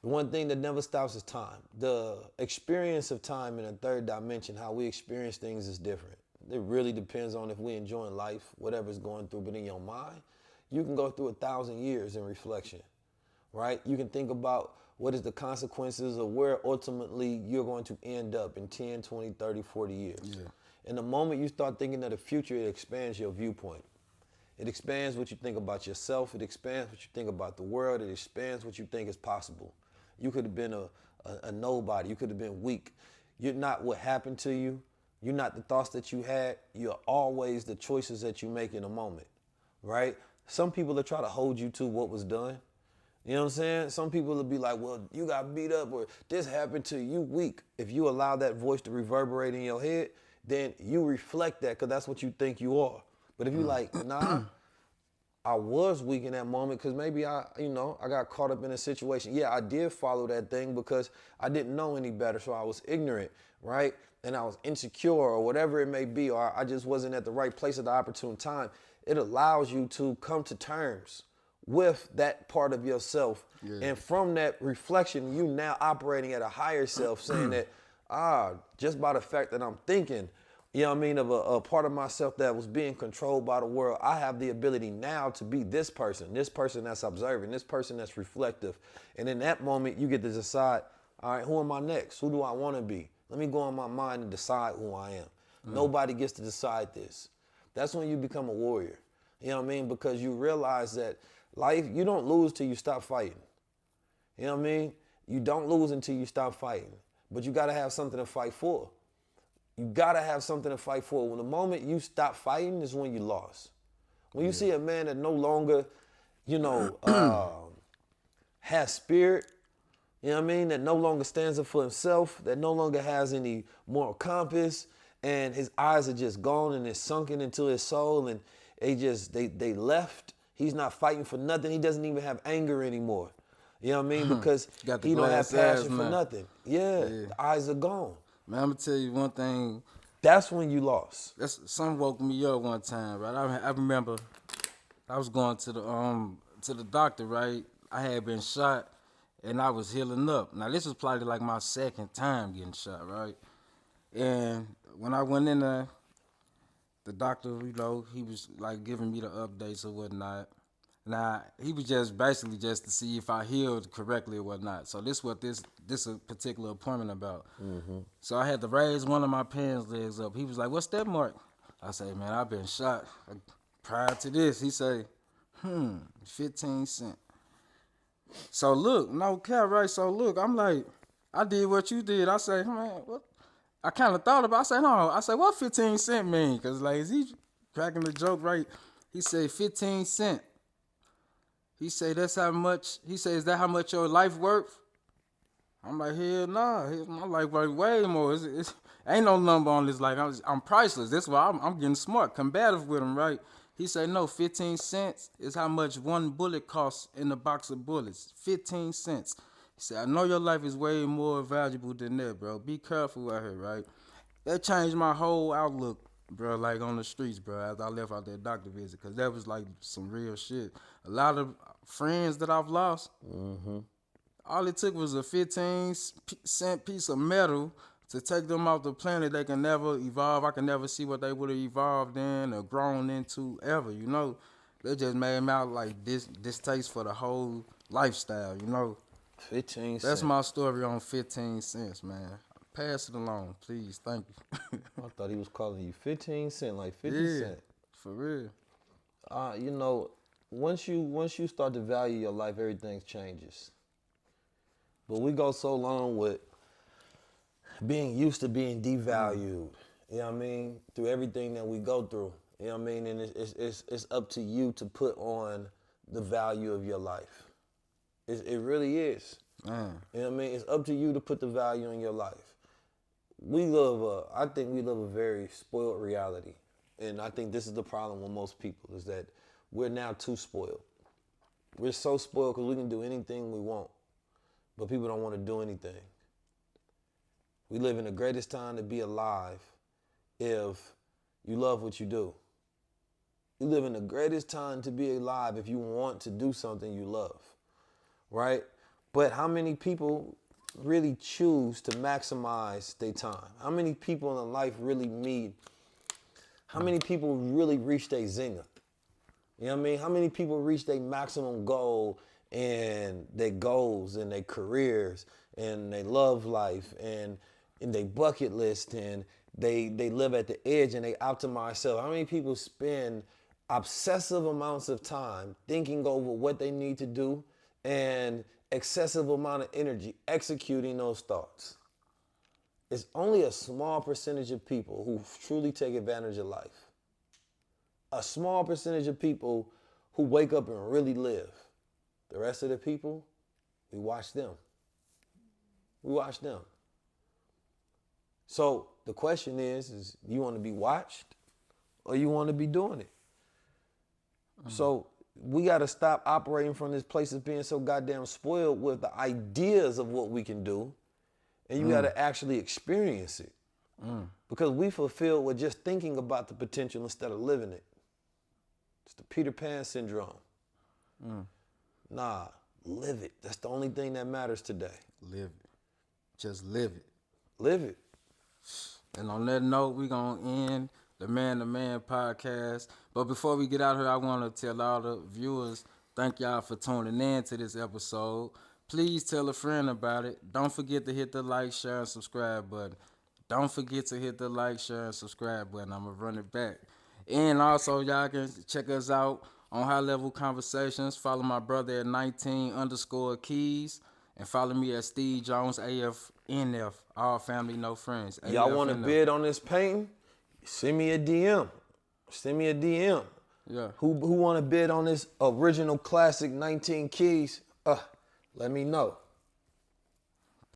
one thing that never stops is time. The experience of time in a third dimension, how we experience things is different. It really depends on if we enjoying life, whatever's going through, but in your mind, you can go through 1,000 years in reflection, right? You can think about what is the consequences of where ultimately you're going to end up in 10, 20, 30, 40 years. Yeah. And the moment you start thinking of the future, it expands your viewpoint. It expands what you think about yourself. It expands what you think about the world. It expands what you think is possible. You could have been a nobody. You could have been weak. You're not what happened to you. You're not the thoughts that you had. You're always the choices that you make in a moment, right? Some people will try to hold you to what was done. You know what I'm saying? Some people will be like, well, you got beat up or this happened to you, weak. If you allow that voice to reverberate in your head, then you reflect that because that's what you think you are. But if you like, nah, I was weak in that moment because maybe I got caught up in a situation. Yeah, I did follow that thing because I didn't know any better, so I was ignorant, right? And I was insecure or whatever it may be, or I just wasn't at the right place at the opportune time. It allows you to come to terms with that part of yourself. Yeah. And from that reflection, you now operating at a higher self, saying that, just by the fact that I'm thinking, you know what I mean, of a part of myself that was being controlled by the world, I have the ability now to be this person that's observing, this person that's reflective. And in that moment, you get to decide, all right, who am I next? Who do I want to be? Let me go in my mind and decide who I am. Nobody gets to decide this. That's when you become a warrior. You know what I mean? Because you realize that life, you don't lose till you stop fighting. You know what I mean? You don't lose until you stop fighting. But you got to have something to fight for. You got to have something to fight for. When the moment you stop fighting is when you lost. When you see a man that no longer, has spirit, you know what I mean, that no longer stands up for himself, that no longer has any moral compass, and his eyes are just gone and it's sunken into his soul, and they left. He's not fighting for nothing. He doesn't even have anger anymore. You know what I mean? Because he don't have passion for nothing. Yeah, the eyes are gone. Man, I'm gonna tell you one thing. That's when you lost. Something woke me up one time, right? I remember I was going to the doctor, right? I had been shot and I was healing up. Now this was probably like my second time getting shot, right? And when I went in there, the doctor, you know, he was like giving me the updates or whatnot. Now he was just basically just to see if I healed correctly or whatnot. So this what this a particular appointment about. So I had to raise one of my pants legs up. He was like, "What's that, Mark?" I say, "Man, I've been shot prior to this." He say, 15 cents. So look, no cap, right? So look, I'm like, I did what you did. I say, man, what? I kind of thought about. I say, no. I say, what 15 cent mean? Cause like, is he cracking the joke, right? He said 15 cent. He say that's how much. He say, is that how much your life worth? I'm like, hell nah. My life worth way more. Ain't no number on this. Like, I'm priceless. That's why I'm getting smart, combative with him, right? He say, no, 15 cents is how much one bullet costs in a box of bullets. 15 cents. He said, I know your life is way more valuable than that, bro. Be careful out here, right? That changed my whole outlook, bro, like on the streets, bro, after I left out that doctor visit, because that was like some real shit. A lot of friends that I've lost, all it took was a 15-cent piece of metal to take them off the planet. They can never evolve. I can never see what they would have evolved in or grown into ever, you know. They just made them out like distaste for the whole lifestyle, you know. 15 cents. That's my story on 15 cents, man. Pass it along, please. Thank you. I thought he was calling you 15 cent, like 50 Yeah, cent. for real. You know, once you start to value your life, everything changes. But we go so long with being used to being devalued, you know what I mean, through everything that we go through, you know what I mean, and it's up to you to put on the value of your life. It really is. Man. You know what I mean? It's up to you to put the value in your life. I think we live a very spoiled reality. And I think this is the problem with most people, is that we're now too spoiled. We're so spoiled because we can do anything we want, but people don't want to do anything. We live in the greatest time to be alive if you love what you do. You live in the greatest time to be alive if you want to do something you love, right? But how many people really choose to maximize their time? How many people in life really meet? How many people really reach their zenith? You know what I mean? How many people reach their maximum goal and their goals and their careers and their love life and in their bucket list, and they live at the edge and they optimize self? How many people spend obsessive amounts of time thinking over what they need to do and excessive amount of energy executing those thoughts? It's only a small percentage of people who truly take advantage of life. A small percentage of people who wake up and really live. The rest of the people, we watch them. We watch them. So the question is you want to be watched or you want to be doing it? So we got to stop operating from this place of being so goddamn spoiled with the ideas of what we can do, and you got to actually experience it. Because we fulfill with just thinking about the potential instead of living it. It's the Peter Pan syndrome. Nah, live it. That's the only thing that matters today. Live it. Just live it. Live it. And on that note, we're going to end the Man to Man podcast. But before we get out here, I want to tell all the viewers, thank y'all for tuning in to this episode. Please tell a friend about it. Don't forget to hit the like, share, and subscribe button. Don't forget to hit the like, share, and subscribe button. I'm going to run it back. And also, y'all can check us out on High Level Conversations. Follow my brother at 19_keys. And follow me at Steve Jones, AFNF. All family, no friends. Y'all want to bid on this painting? Send me a DM. Send me a DM. Yeah. Who want to bid on this original classic 19 keys? Let me know.